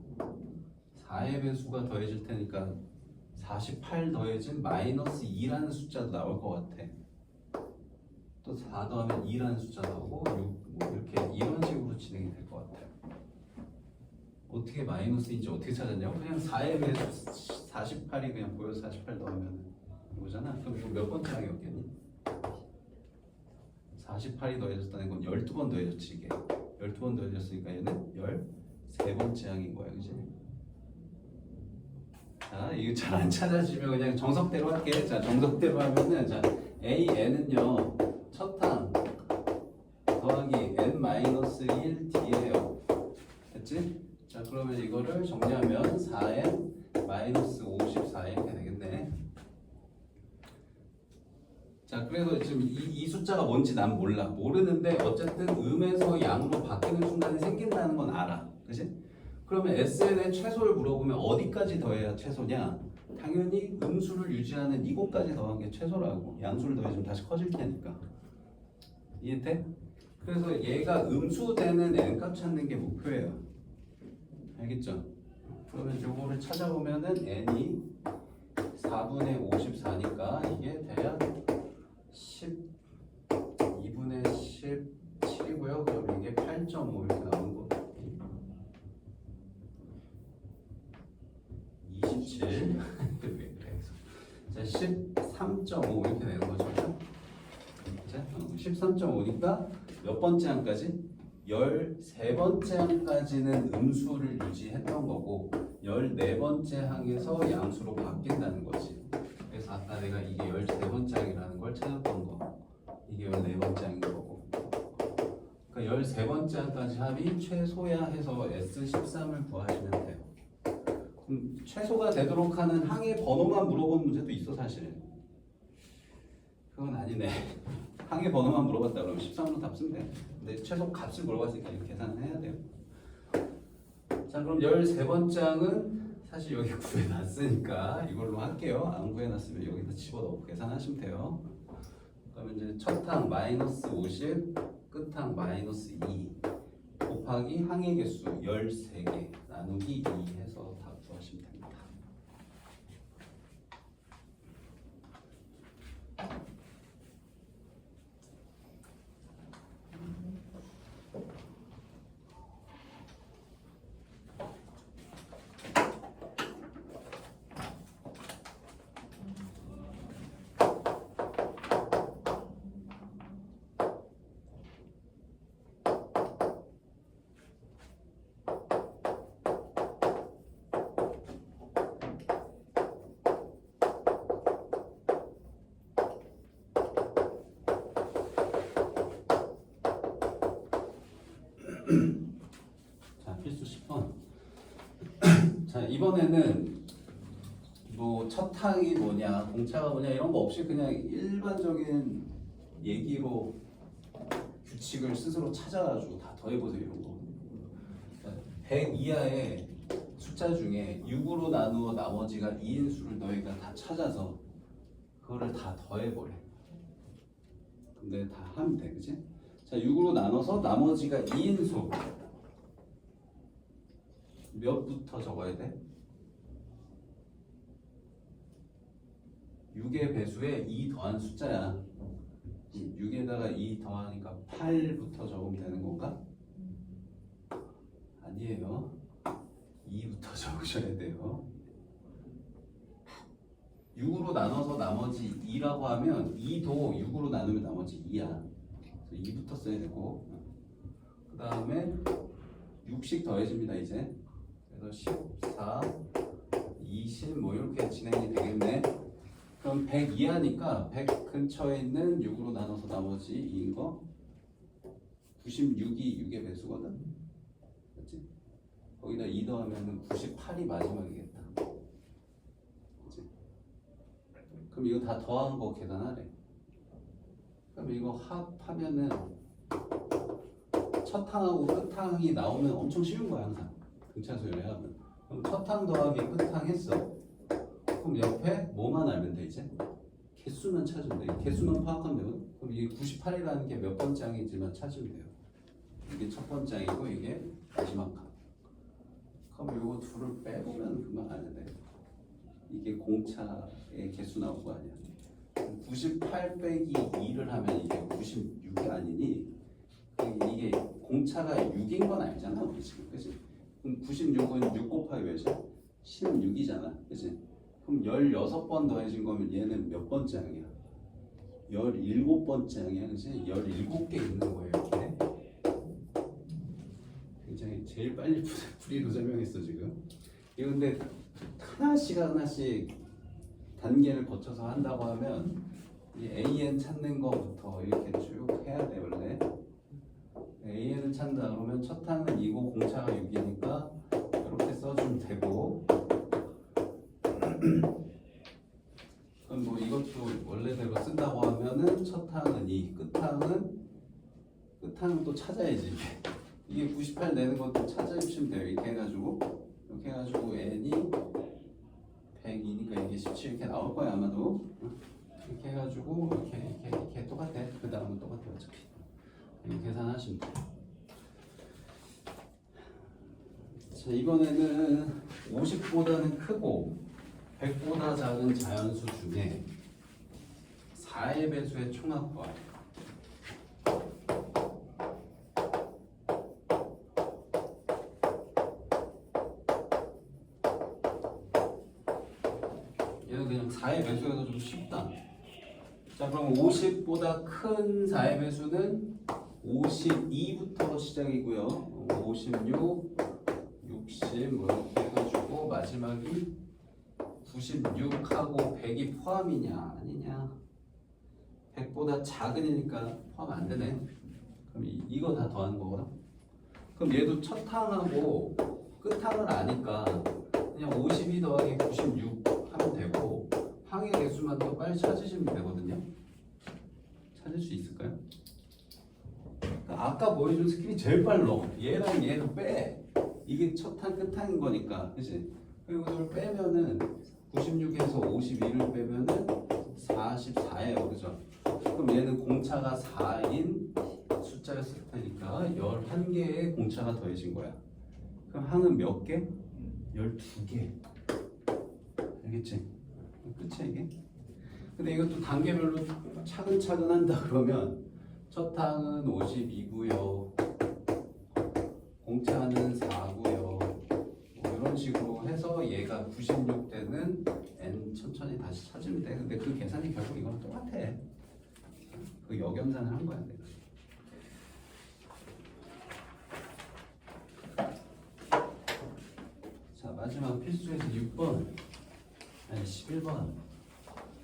4의 배수가 더해질 테니까 48 더해진 마이너스 2라는 숫자도 나올 것 같아. 또 4 더하면 2라는 숫자 나오고 6, 뭐 이렇게 이런 식으로 진행이 될 것 같아요. 어떻게 마이너스인지 어떻게 찾았냐고? 그냥 4의 배수 48이 그냥 보여서 48 더하면 이거잖아. 그럼 이거 몇 번째 항이었겠니? 48이 더해졌다는 건 12번 더해졌지 이게. 12번 더해졌으니까 얘는 13번째 항인 거야, 그지? 자, 이거 잘 안 찾아지면 그냥 정석대로 할게. 자, 정석대로 하면은 자, AN은요 첫 항 더하기 n-1 D예요. 됐지? 자, 그러면 이거를 정리하면 4n-54 이렇게 되겠네. 자, 그래서 지금 이 숫자가 뭔지 난 몰라. 모르는데 어쨌든 음에서 양으로 바뀌는 순간이 생긴다는 건 알아. 그지? 그러면 SN의 최소를 물어보면 어디까지 더해야 최소냐? 당연히 음수를 유지하는 이곳까지 더한 게 최소라고. 양수를 더해주면 다시 커질 테니까. 이해돼? 그래서 얘가 음수되는 n값 찾는 게 목표예요. 알겠죠? 그러면 요거를 찾아보면은 n이 4분의 54니까 이게 돼야 2분의 17이고요. 그럼 이게 8.5 이렇게 나오는 거. 27. 그래. 자, 13.5 이렇게 되는 거죠. 자, 13.5니까 몇 번째 항까지? 13번째 항까지는 음수를 유지했던 거고 14번째 항에서 양수로 바뀐다는 거지. 그래서 아까 내가 이게 13번째 항이라는 걸 찾았던 거. 이게 14번째 항인 거고. 그러니까 13번째 항까지 합이 최소야 해서 S13을 구하시면 돼요. 최소가 되도록 하는 항의 번호만 물어본 문제도 있어 사실. 그건 아니네. 항의 번호만 물어봤다 그러면 13으로 답 쓰면 돼. 근데 최소 값을 물어봤으니까 이렇게 계산을 해야 돼요. 자, 그럼 13번째 항은 사실 여기 구해놨으니까 이걸로 할게요. 안 구해놨으면 여기다 집어넣고 계산하시면 돼요. 그러면 이제 첫 항 마이너스 50, 끝 항 마이너스 2 곱하기 항의 개수 13개 나누기 2 해서 답 구하시면 됩니다. 자, 필수 10번. 자, 이번에는 뭐 첫 항이 뭐냐, 공차가 뭐냐 이런 거 없이 그냥 일반적인 얘기로 규칙을 스스로 찾아가지고 다 더해보세요. 이런 거. 100 이하의 숫자 중에 6으로 나누어 나머지가 2인 수를 너희가 다 찾아서 그거를 다 더해보래. 근데 다 하면 돼, 그치? 자, 6으로 나눠서 나머지가 2인 수 몇부터 적어야 돼? 6의 배수에 2 더한 숫자야. 6에다가 2 더하니까 8부터 적으면 되는 건가? 아니에요. 2부터 적으셔야 돼요. 6으로 나눠서 나머지 2라고 하면 2도 6으로 나누면 나머지 2야. 그래서 2부터 써야 되고 그 다음에 6씩 더해집니다 이제. 그래서 14, 20 뭐 이렇게 진행이 되겠네. 그럼 100 이하니까 100 근처에 있는 6으로 나눠서 나머지 2인 거 96이 6의 배수거든. 그렇지? 거기다 2 더하면 98이 마지막이겠다. 그렇지? 그럼 이거 다 더한 거 계산하래. 그럼 이거 합하면은 첫 항하고 끝 항이 나오면 엄청 쉬운 거야 항상. 등차수열에 하면. 그럼 첫 항 더하기 끝 항 했어. 그럼 옆에 뭐만 알면 돼 이제? 개수만 찾으면 돼. 개수만 파악하면 되거든. 그럼 이게 98이라는 게 몇 번째 항인지만 찾으면 돼요. 이게 첫 번째 항이고 이게 마지막 항. 그럼 이거 둘을 빼보면 금방 아는데 이게 공차의 개수 나온 거 아니야? 98 빼기 2를 하면 이게 96이 아니니 이게 공차가 6인 건 알잖아 우리 지금, 그치? 그럼 96은 6 곱하기 몇이야? 16이잖아, 그치? 그럼 16번 더해진 거면 얘는 몇 번째 항이야? 17번째 항이야, 그치? 17개 있는 거예요 이렇게. 굉장히 제일 빨리 풀이로 설명했어 지금. 이거 근데 하나씩 단계를 거쳐서 한다고 하면 이 AN 찾는 거부터 이렇게 쭉 해야 돼 원래. AN을 찾는다 그러면 첫 항은 2고 공차가 6이니까 이렇게 써주면 되고 그럼 뭐 이것도 원래대로 쓴다고 하면은 첫 항은 2, 끝항은 또 찾아야지. 이게 98 내는 것도 찾아주시면 돼요. 이렇게 해가지고 n이 102니까 이게 17 이렇게 나올 거야 아마도. 이렇게 해가지고 이렇게 똑같아. 그 다음은 똑같아 어차피. 이거 계산하시면 돼. 자, 이번에는 50보다는 크고 100보다 작은 자연수 중에 4의 배수의 총합과 얘는 그냥 4의 배수여서 좀 쉽다. 자, 그럼 50보다 큰 4의 배수는 52부터 시작이고요. 56, 60 뭐 이렇게 해가지고 마지막이 96하고 100이 포함이냐 아니냐. 100보다 작으니까 포함 안 되네. 그럼 이거 다 더하는 거거든. 그럼 얘도 첫 항하고 끝 항을 아니까 그냥 52 더하기 96 하면 되고 항의 개수만 더 빨리 찾으시면 되거든요. 찾을 수 있을까요? 그러니까 아까 보여준 스킬이 제일 빨라. 얘랑 얘를 빼. 이게 첫 항 끝 항인 거니까, 그치? 그리고 이걸 빼면은 96에서 52를 빼면은 44예요, 그죠? 그럼 얘는 공차가 4인 숫자였을 테니까 11개의 공차가 더해진 거야. 그럼 항은 몇 개? 12개. 알겠지? 끝이야 이게? 근데 이것도 단계별로 차근차근 한다 그러면 첫 항은 52고요. 공차는 4고요. 뭐 이런 식으로 해서 얘가 96 되는 n 천천히 다시 찾으면 돼. 근데 그 계산이 결국 이거랑 똑같아. 그 역연산을 한 거야 내가. 자, 마지막 필수에서 6번 아니 11번.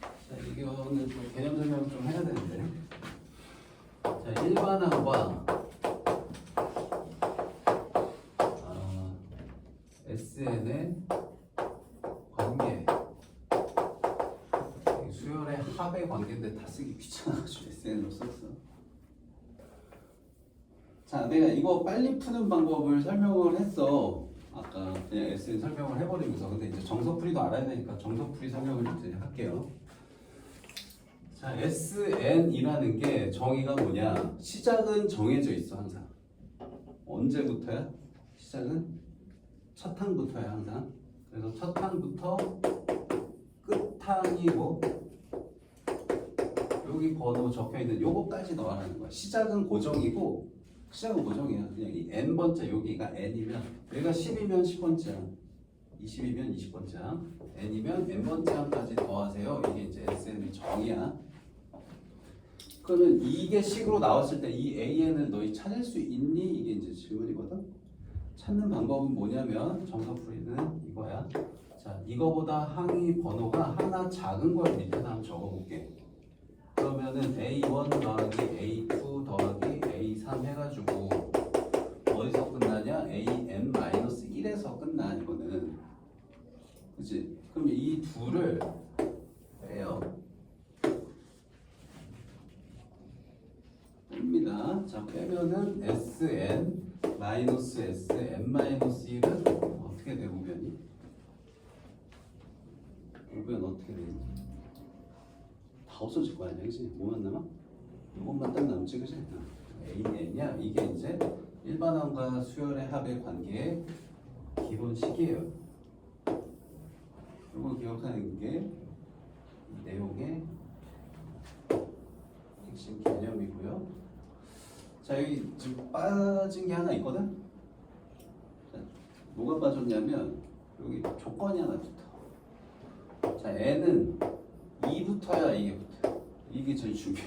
자, 이거는 좀 개념 설명 좀 해야 되는데. 자, 일반항과 SN의 관계, 수열의 합의 관계인데 다 쓰기 귀찮아가지고 SN으로 썼어. 자, 내가 이거 빨리 푸는 방법을 설명을 했어. 아까 그냥 SN 설명을 해버리면서. 근데 이제 정석풀이도 알아야 되니까 정석풀이 설명을 이제 할게요. 자, SN이라는 게 정의가 뭐냐? 시작은 정해져 있어 항상. 언제부터야? 시작은 첫 항부터야 항상. 그래서 첫 항부터 끝 항이고 여기 번호 적혀 있는 요거까지 넣으라는 거야. 시작은 고정이고 시작은 고정이야. 그냥 이 n번째 여기가 n이면 여기가 10이면 10번째야. 20이면 20번째야. n이면 n번째 항까지 더하세요. 이게 이제 SN의 정의야. 그러면 이게 식으로 나왔을 때 이 AN을 너희 찾을 수 있니? 이게 이제 질문이거든. 찾는 방법은 뭐냐면 정석풀이는 이거야. 자, 이거보다 항의 번호가 하나 작은 걸 밑에다 한번 적어볼게. 그러면은 A1 더하기 A2 더하기 A3 해가지고 어디서 끝나냐? AN-1에서 끝나 이거는. 그치? 그럼 이 둘을 빼요. 뺍니다. 자, 빼면은 SN 마이너스 S N-1은 어떻게 돼 우변이? 우변 어떻게 되지? 다 없어질 거 아니야, 그치? 뭐만 남아? 이것만 딱 남지, 그치? AN이야. 이게 이제 일반항과 수열의 합의 관계의 기본식이에요. 이거 기억하는 게 내용의 핵심 개념이고요. 자, 여기 지금 빠진 게 하나 있거든? 자, 뭐가 빠졌냐면 여기 조건이 하나 붙어. 자, n은 2부터야 이게 붙어. 이게 제일 중요해.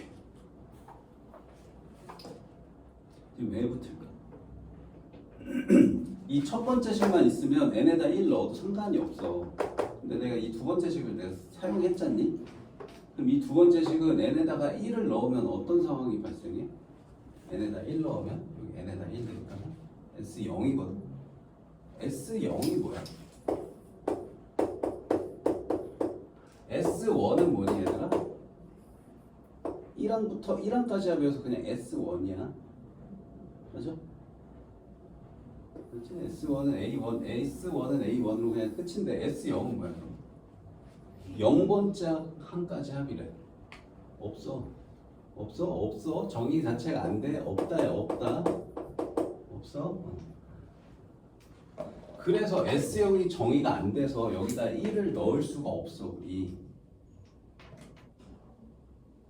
지금 왜 붙을까? 이 첫 번째 식만 있으면 n에다 1 넣어도 상관이 없어. 근데 내가 이 두 번째 식을 내가 사용했잖니? 그럼 이 두 번째 식은 n에다가 1을 넣으면 어떤 상황이 발생해? n에다 1 넣으면 여기 n에다 1 넣으면 S0이거든. S0이 뭐야? S1 S1은 뭐니 얘들아? 1항부터 1항까지 하면서 그냥 S1이야. 맞아? 그렇지? S1은 A1은 그냥 끝인데 S0은 뭐야? 0번째 항까지 합이래. 없어. 정의 자체가 안 돼. 없다야, 없다. 없어. 그래서 S형이 정의가 안 돼서 여기다 1을 넣을 수가 없어, 우리.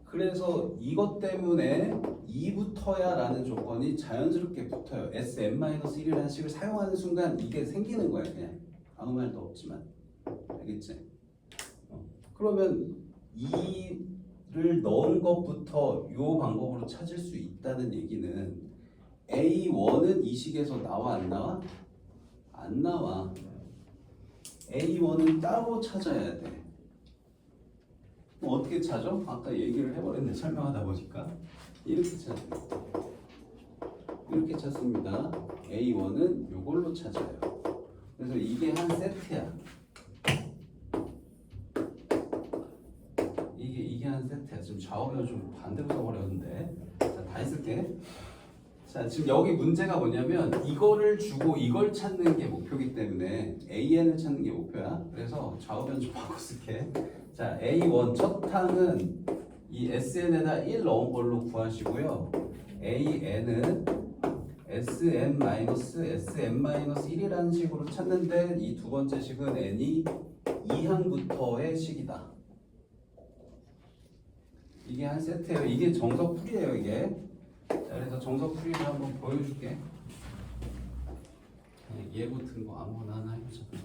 그래서 이것 때문에 2부터야 라는 조건이 자연스럽게 붙어요. Sn-1이라는 식을 사용하는 순간 이게 생기는 거야, 그냥. 아무 말도 없지만. 알겠지? 그러면 2를 넣은 것부터 이 방법으로 찾을 수 있다는 얘기는 A1은 이 식에서 나와 안 나와? 안 나와. A1은 따로 찾아야 돼. 어떻게 찾아? 아까 얘기를 해버렸는데 설명하다 보니까 이렇게 찾아요. 이렇게 찾습니다. A1은 이걸로 찾아요. 그래서 이게 한 세트야. 이게 한 세트야. 지금 좌우면 좀 반대로 써버렸는데. 자, 다 했을게. 자, 지금 여기 문제가 뭐냐면 이거를 주고 이걸 찾는 게 목표이기 때문에 AN을 찾는 게 목표야. 그래서 좌우변 좀 바꿔 쓸게. 자, A1 첫 항은 이 SN에다 1 넣은 걸로 구하시고요. AN은 SM-SM-1이라는 식으로 찾는데 이 두 번째 식은 N이 2항부터의 식이다. 이게 한 세트예요. 이게 정석풀이에요, 이게. 자, 그래서 정석풀이를 한번 보여줄게. 얘 같은 거 아무거나 하나 해보자. 자,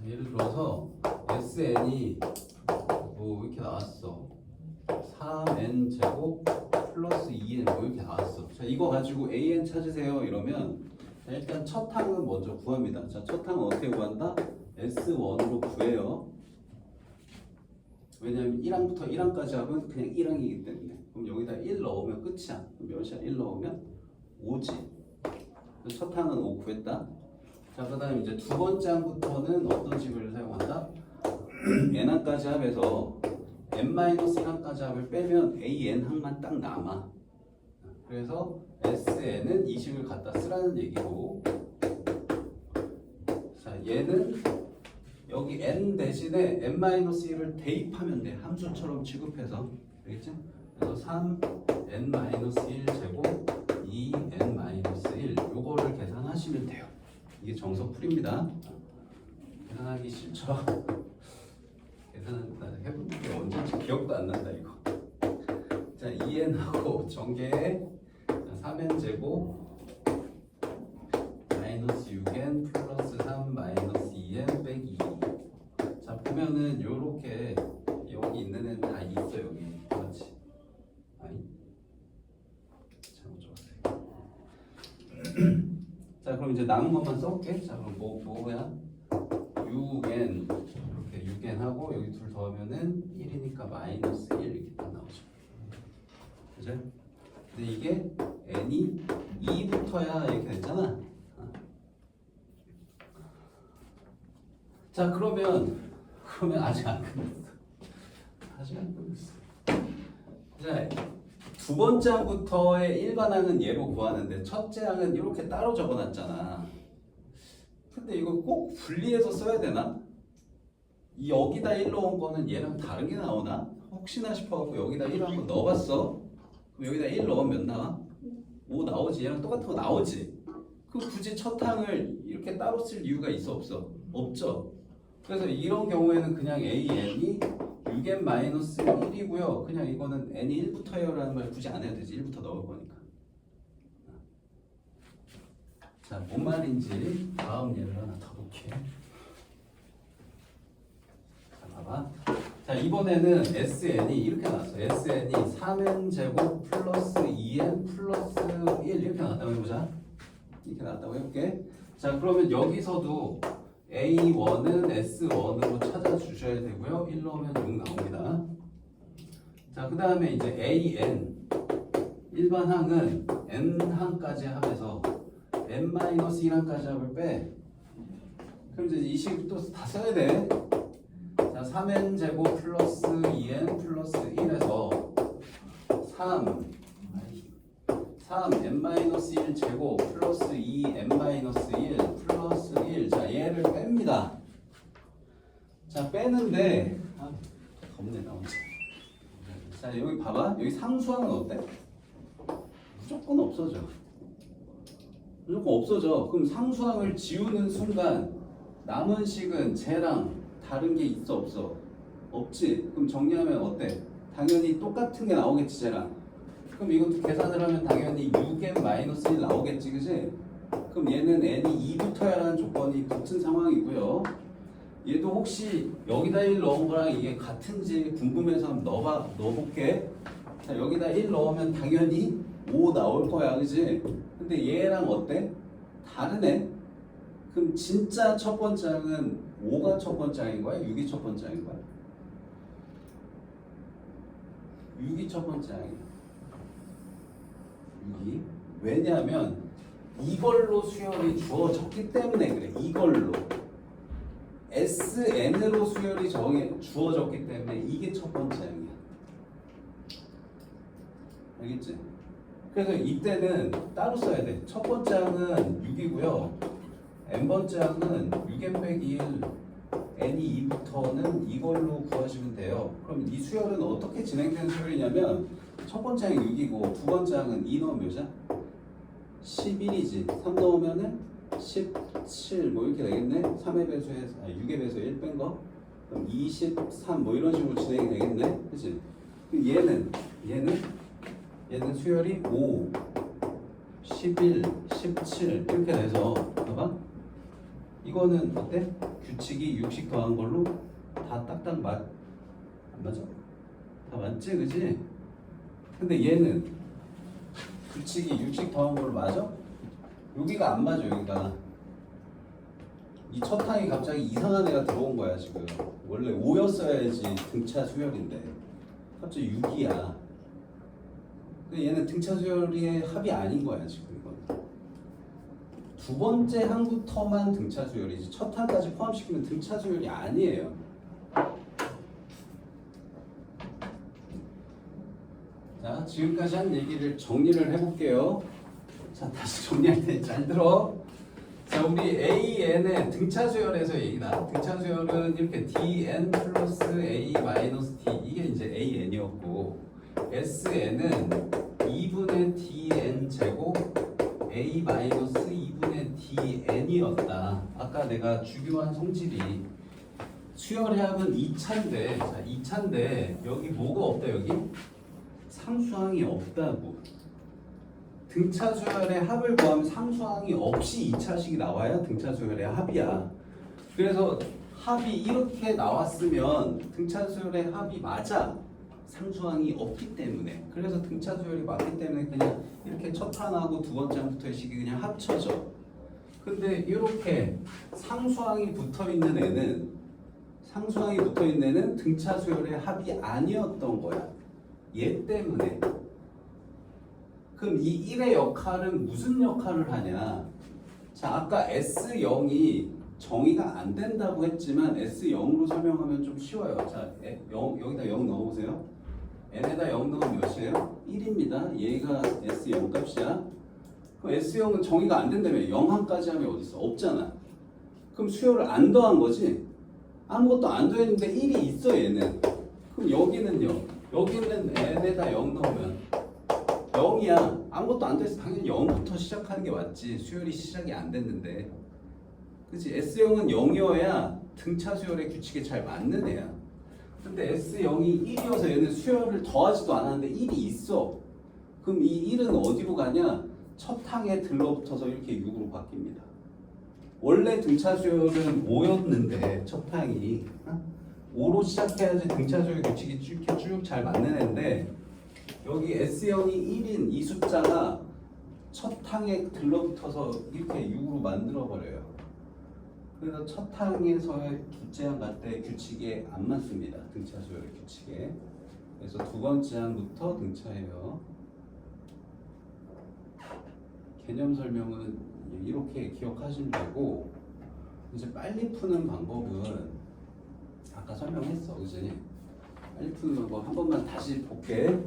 예를 들어서 SN이 뭐 이렇게 나왔어. 3n 제곱 플러스 2n 뭐 이렇게 나왔어. 자, 이거 가지고 AN 찾으세요 이러면 자, 일단 첫 항은 먼저 구합니다. 자, 첫 항은 어떻게 구한다? S1으로 구해요. 왜냐면 1항부터 1항까지 하면 그냥 1항이기 때문에. 그럼 여기다 1 넣으면 끝이야. 그럼 몇이야? 1 넣으면 5지. 첫 항은 5 구했다. 자, 그 다음에 이제 두 번째 항부터는 어떤 식을 사용한다? n항까지 합에서 n-1항까지 합을 빼면 an 항만 딱 남아. 그래서 sn은 이 식을 갖다 쓰라는 얘기고, 자, 얘는 여기 n 대신에 n-1을 대입하면 돼. 함수처럼 취급해서. 알겠지? 그래서 3n-1 제곱 2n-1 요거를 계산하시면 돼요. 이게 정석풀이입니다. 계산하기 싫죠? 계산은 해본 게 언제인지 기억도 안 난다 이거. 자, 2n하고 전개에 3n 제곱 마이너스 6n 플러스 3 마이너스 2n 빼기 2. 자, 보면은 요렇게 여기 있는 애는 다 있어. 여기 맞지? 아니 잘못 적었어요. 자, 그럼 이제 남은 것만 써볼게. 자, 그럼 뭐야? 6n 이렇게 6n 하고 여기 둘 더하면은 1이니까 마이너스 1 이렇게 딱 나오죠. 그죠? 근데 이게 n이 2부터야 이렇게 됐잖아. 자, 그러면 아직 안 끝났어. 자, 두 번째 항부터의 일반항은 얘로 구하는데 첫째 항은 이렇게 따로 적어놨잖아. 근데 이거 꼭 분리해서 써야 되나? 여기다 1 넣은 거는 얘랑 다른 게 나오나? 혹시나 싶어갖고 여기다 1 한번 넣어봤어. 그럼 여기다 1 넣으면 몇 나와? 5 나오지. 얘랑 똑같은 거 나오지. 그 굳이 첫 항을 이렇게 따로 쓸 이유가 있어 없어? 없죠. 그래서 이런 경우에는 그냥 AN이 6n-1이고요. 그냥 이거는 n이 1부터예요 라는 말 굳이 안 해도 되지. 1부터 넣을 거니까. 자, 뭔 말인지 다음 예를 하나 더 볼게. 자, 봐봐. 자, 이번에는 SN이 이렇게 나왔어. SN이 3n 제곱 플러스 2n 플러스 1 이렇게 나왔다고 해보자. 이렇게 나왔다고 해볼게. 자, 그러면 여기서도 A1은 S1으로 찾아주셔야 되고요. 1 넣으면 6 나옵니다. 자, 그 다음에 이제 AN 일반 항은 N항까지 합해서 N-1항까지 합을 빼. 그럼 이제 이 식 또 다 써야 돼. 자, 3n제곱 플러스 2n 플러스 1에서 3n-1 제곱 플러스 2n-1 플러스 1. 자, 얘를 뺍니다. 자, 빼는데 겁내 나 혼자. 자, 여기 봐봐. 여기 상수항은 어때? 무조건 없어져. 무조건 없어져. 그럼 상수항을 지우는 순간 남은 식은 쟤랑 다른 게 있어 없어? 없지. 그럼 정리하면 어때? 당연히 똑같은 게 나오겠지 쟤랑. 그럼 이것도 계산을 하면 당연히 6n-1 나오겠지, 그지? 그럼 얘는 n이 2붙어야라는 조건이 붙은 상황이고요. 얘도 혹시 여기다 1 넣은 거랑 이게 같은지 궁금해서 한번 넣어볼게. 자, 여기다 1 넣으면 당연히 5 나올 거야, 그지? 근데 얘랑 어때? 다르네? 그럼 진짜 첫 번째 항은 5가 첫 번째 항인 거야? 6이 첫 번째 항인 거야? 6이 첫 번째 항이야. 6이. 왜냐하면 이걸로 수열이 주어졌기 때문에 그래. 이걸로. SN으로 수열이 주어졌기 때문에 이게 첫 번째 항이야. 알겠지? 그래서 이때는 따로 써야 돼. 첫 번째 항은 6이고요. n번째 항은 6n-1 n이 2부터는 이걸로 구하시면 돼요. 그럼 이 수열은 어떻게 진행되는 수열이냐면 첫 번째 항이 6이고 두 번째 항은 2 넣으면 몇이야? 11이지. 3 넣으면은 17 뭐 이렇게 되겠네. 3의 배수에 6의 배수에 1 뺀 거. 그럼 23 뭐 이런 식으로 진행이 되겠네. 그치? 얘는 수열이 5, 11, 17 이렇게 돼서 봐봐. 이거는 어때? 규칙이 60 더한 걸로 다 딱딱 안 맞아? 다 맞지, 그지? 근데 얘는 규칙이 60 더한 걸로 맞아? 여기가 안 맞아, 여기가. 이 첫 항이 갑자기 이상한 애가 들어온 거야, 지금. 원래 5였어야지 등차 수열인데. 갑자기 6이야. 근데 얘는 등차 수열의 합이 아닌 거야, 지금 이건. 두 번째 항부터만 등차 수열이지 첫 항까지 포함시키면 등차 수열이 아니에요. 자, 지금까지 한 얘기를 정리를 해볼게요. 자, 다시 정리할 때 잘 들어. 자, 우리 AN의 등차 수열에서 얘기다. 등차 수열은 이렇게 DN 플러스 A 마이너스 D 이게 이제 AN이었고 SN은 2분의 DN 제곱 A 마이너스 2분의 DN이었다. 아까 내가 주교한 성질이 수열의 합은 2차인데 자 2차인데 여기 뭐가 없다 여기? 상수항이 없다고. 등차 수열의 합을 구하면 상수항이 없이 2차식이 나와야 등차 수열의 합이야. 그래서 합이 이렇게 나왔으면 등차 수열의 합이 맞아. 상수항이 없기 때문에. 그래서 등차 수열이 맞기 때문에 그냥 이렇게 첫 항하고 두 번째 항부터의 식이 그냥 합쳐져. 근데 이렇게 상수항이 붙어있는 애는 등차 수열의 합이 아니었던 거야. 얘 때문에. 그럼 이 1의 역할은 무슨 역할을 하냐? 자, 아까 S0이 정의가 안 된다고 했지만 S0으로 설명하면 좀 쉬워요. 자, 여기다 0 넣어보세요. n에다 0 넣으면 몇이에요? 1입니다. 얘가 S0 값이야. 그럼 S0은 정의가 안 된다며 0항까지 하면 어디 있어? 없잖아. 그럼 수열을 안 더한 거지? 아무것도 안 더했는데 1이 있어 얘는. 그럼 여기는요? 여기는 n에다 0 넣으면 0이야. 아무것도 안 더해서 당연히 0부터 시작하는 게 맞지. 수열이 시작이 안 됐는데. 그치? S0은 0이어야 등차 수열의 규칙에 잘 맞는 애야. 근데 S0이 1이어서 얘는 수열을 더하지도 않았는데 1이 있어. 그럼 이 1은 어디로 가냐? 첫 항에 들러붙어서 이렇게 6으로 바뀝니다. 원래 등차 수열은 5였는데 첫 항이 5로 시작해야지 등차 수열 규칙이 쭉 잘 맞는 애인데 여기 S0이 1인 이 숫자가 첫 항에 들러붙어서 이렇게 6으로 만들어버려요. 그래서 첫 항에서의 둘째 항 갈 때 규칙에 안 맞습니다. 등차 수열의 규칙에. 그래서 두 번째 항부터 등차해요. 개념 설명은 이렇게 기억하시면 되고 이제 빨리 푸는 방법은 아까 설명했어, 그지? 빨리 푸는 거 한 번만 다시 볼게.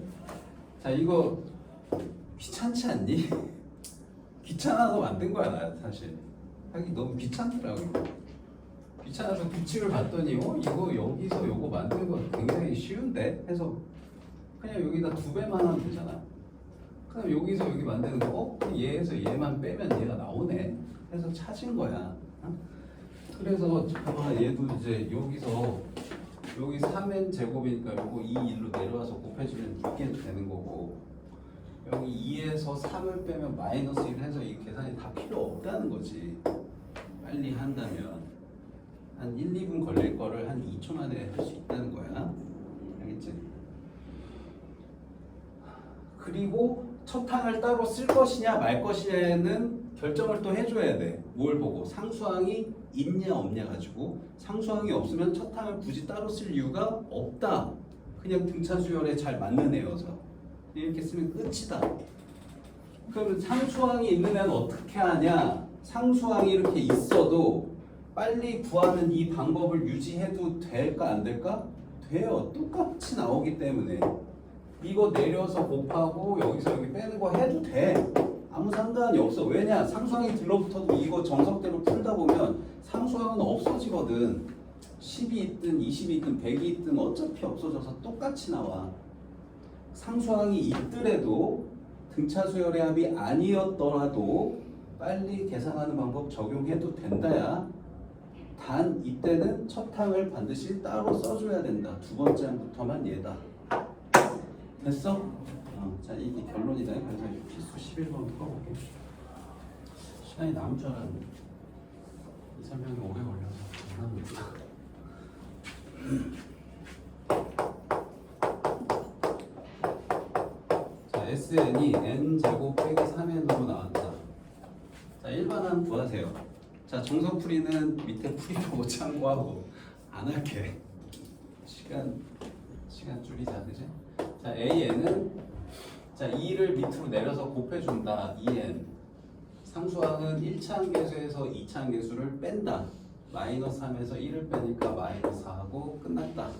자, 이거 귀찮지 않니? 귀찮아서 만든 거야, 나 사실. 하기 너무 귀찮더라고. 귀찮아서 규칙을 봤더니 이거 여기서 요거 만드는 거 굉장히 쉬운데? 해서 그냥 여기다 2배만 하면 되잖아. 그럼 여기서 여기 만드는 거 얘에서 얘만 빼면 얘가 나오네. 해서 찾은 거야. 그래서 봐봐, 얘도 이제 여기서 여기 3n 제곱이니까 요거 2, 1로 내려와서 곱해주면 6개 되는 거고, 여기 2에서 3을 빼면 마이너스 1 해서 이 계산이 다 필요 없다는 거지. 빨리 한다면 한 1, 2분 걸릴 거를 한 2초 만에 할 수 있다는 거야. 알겠지? 그리고 첫 항을 따로 쓸 것이냐 말 것이냐는 결정을 또 해줘야 돼. 뭘 보고? 상수항이 있냐 없냐 가지고. 상수항이 없으면 첫 항을 굳이 따로 쓸 이유가 없다. 그냥 등차 수열에 잘 맞는 애여서. 이렇게 쓰면 끝이다. 그럼 상수항이 있는 애는 어떻게 하냐? 상수항이 이렇게 있어도 빨리 구하는 이 방법을 유지해도 될까 안 될까? 돼요. 똑같이 나오기 때문에. 이거 내려서 곱하고 여기서 여기 빼는 거 해도 돼. 아무 상관이 없어. 왜냐? 상수항이 들러붙어도 이거 정석대로 풀다 보면 상수항은 없어지거든. 10이 있든 20이 있든 100이 있든 어차피 없어져서 똑같이 나와. 상수항이 있더라도 등차 수열의 합이 아니었더라도 빨리 계산하는 방법 적용해도 된다야. 단 이때는 첫 항을 반드시 따로 써줘야 된다. 두 번째 항부터만 얘다. 됐어? 자, 이게 결론이다. 그래서 필수 11번 풀어볼게. 시간이 남을 줄 알았는데 이 설명이 오래 걸려서 장난입니다. 자, SN이 n제곱 빼기 3n으로 나왔다. 자, 일반항 구하세요. 자, 정석풀이는 밑에 풀이도 참고하고 안 할게. 시간 줄이자, 그지? 자, AN은 자 2를 밑으로 내려서 곱해준다. 2n. 상수항은 1차항 계수에서 2차항 계수를 뺀다. 마이너스 3에서 1을 빼니까 마이너스 4하고 끝났다.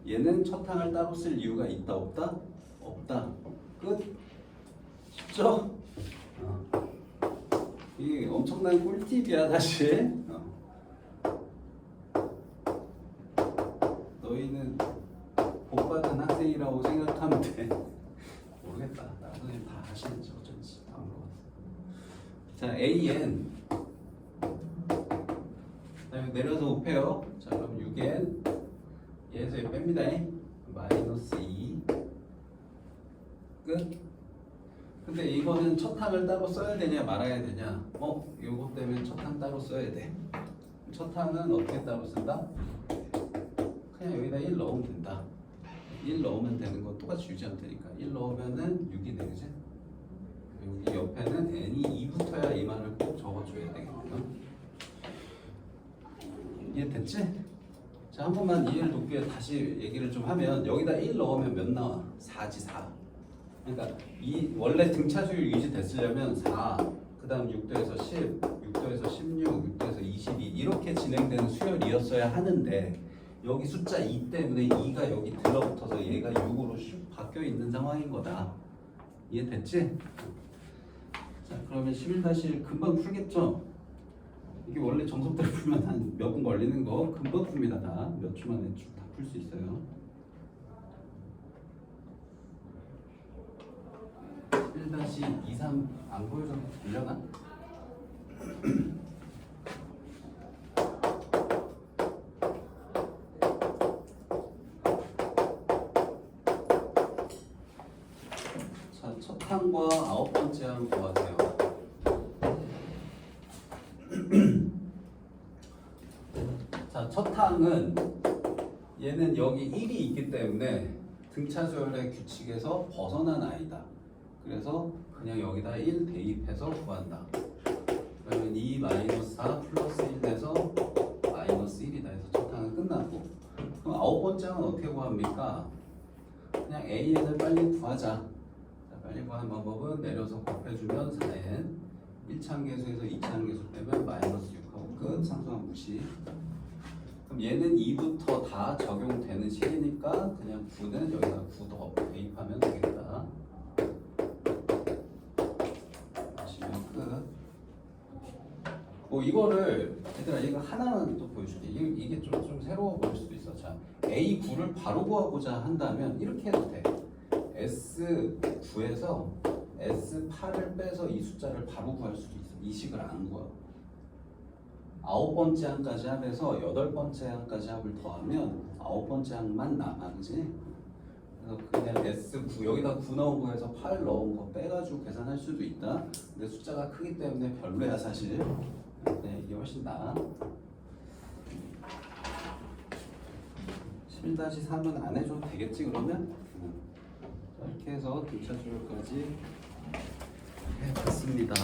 얘는 첫 항을 따로 쓸 이유가 있다 없다? 없다. 끝. 쉽죠? 이게 엄청난 꿀팁이야 사실. 너희는 복받은 학생이라고 생각하면 돼. 모르겠다. 나 선생님 다 하시는지 어쩐지 다 물어봤어. 자, AN. 그다음에 내려서 곱해요. 자, 그럼 6N. 얘에서 얘 뺍니다. 마이너스 2. 끝. 근데 이거는 첫 항을 따로 써야 되냐 말아야 되냐? 요거 때문에 첫 항 따로 써야 돼. 첫 항은 어떻게 따로 쓴다? 그냥 여기다 1 넣으면 된다. 1 넣으면 되는 거 똑같이 유지하면 되니까 1 넣으면은 6이 되지. 여기 옆에는 n이 2붙어야 이 말을 꼭 적어줘야 되겠네요. 이해됐지? 자, 한 번만 이해를 돕기 위해 다시 얘기를 좀 하면 여기다 1 넣으면 몇 나와? 4지 4. 그러니까 이 원래 등차수율 유지됐으려면 4, 그 다음 6도에서 10, 6도에서 16, 6도에서 22 이렇게 진행되는 수열이었어야 하는데 여기 숫자 2 때문에 2가 여기 들러붙어서 얘가 6으로 슉 바뀌어 있는 상황인 거다. 이해됐지? 자, 그러면 11-1 금방 풀겠죠? 이게 원래 정석대로 풀면 한 몇 분 걸리는 거 금방 풉니다. 다 몇 초 만에 다 풀 수 있어요. 1-23 안 보여줘도 들려나? 자, 첫 항과 9번째 항 구하세요. 자, 첫 항은 얘는 여기 1이 있기 때문에 등차수열의 규칙에서 벗어난 아이다. 그래서 그냥 여기다 1 대입해서 구한다. 그러면 2 마이너스 4 플러스 1 돼서 마이너스 1이다 해서 첫 항은 끝났고, 그럼 9번째 항은 어떻게 구합니까? 그냥 AN을 빨리 구하자. 자, 빨리 구하는 방법은 내려서 곱해주면 4N 1차항 계수에서 2차항 계수 빼면 마이너스 6하고 끝. 상수항 무시. 그럼 얘는 2부터 다 적용되는 식이니까 그냥 9는 여기다 9 더 대입하면 되겠다. 마시면 끝. 뭐 이거를 얘들아 이거 하나만 또 보여줄게. 이게 좀 새로워 보일 수도 있어. 자, A9를 바로 구하고자 한다면 이렇게 해도 돼. S9에서 S8을 빼서 이 숫자를 바로 구할 수도 있어. 이 식을 안 구하. 9번째 항까지 합해서 8번째 항까지 합을 더하면 9번째 항만 남아, 그지? 그래서 그냥 S9 여기다 9 넣은 거에서 8 넣은 거 빼가지고 계산할 수도 있다. 근데 숫자가 크기 때문에 별로야 사실. 네, 이게 훨씬 나아. 11-3은 안 해줘도 되겠지 그러면? 이렇게 해서 등차 조율까지 해봤습니다.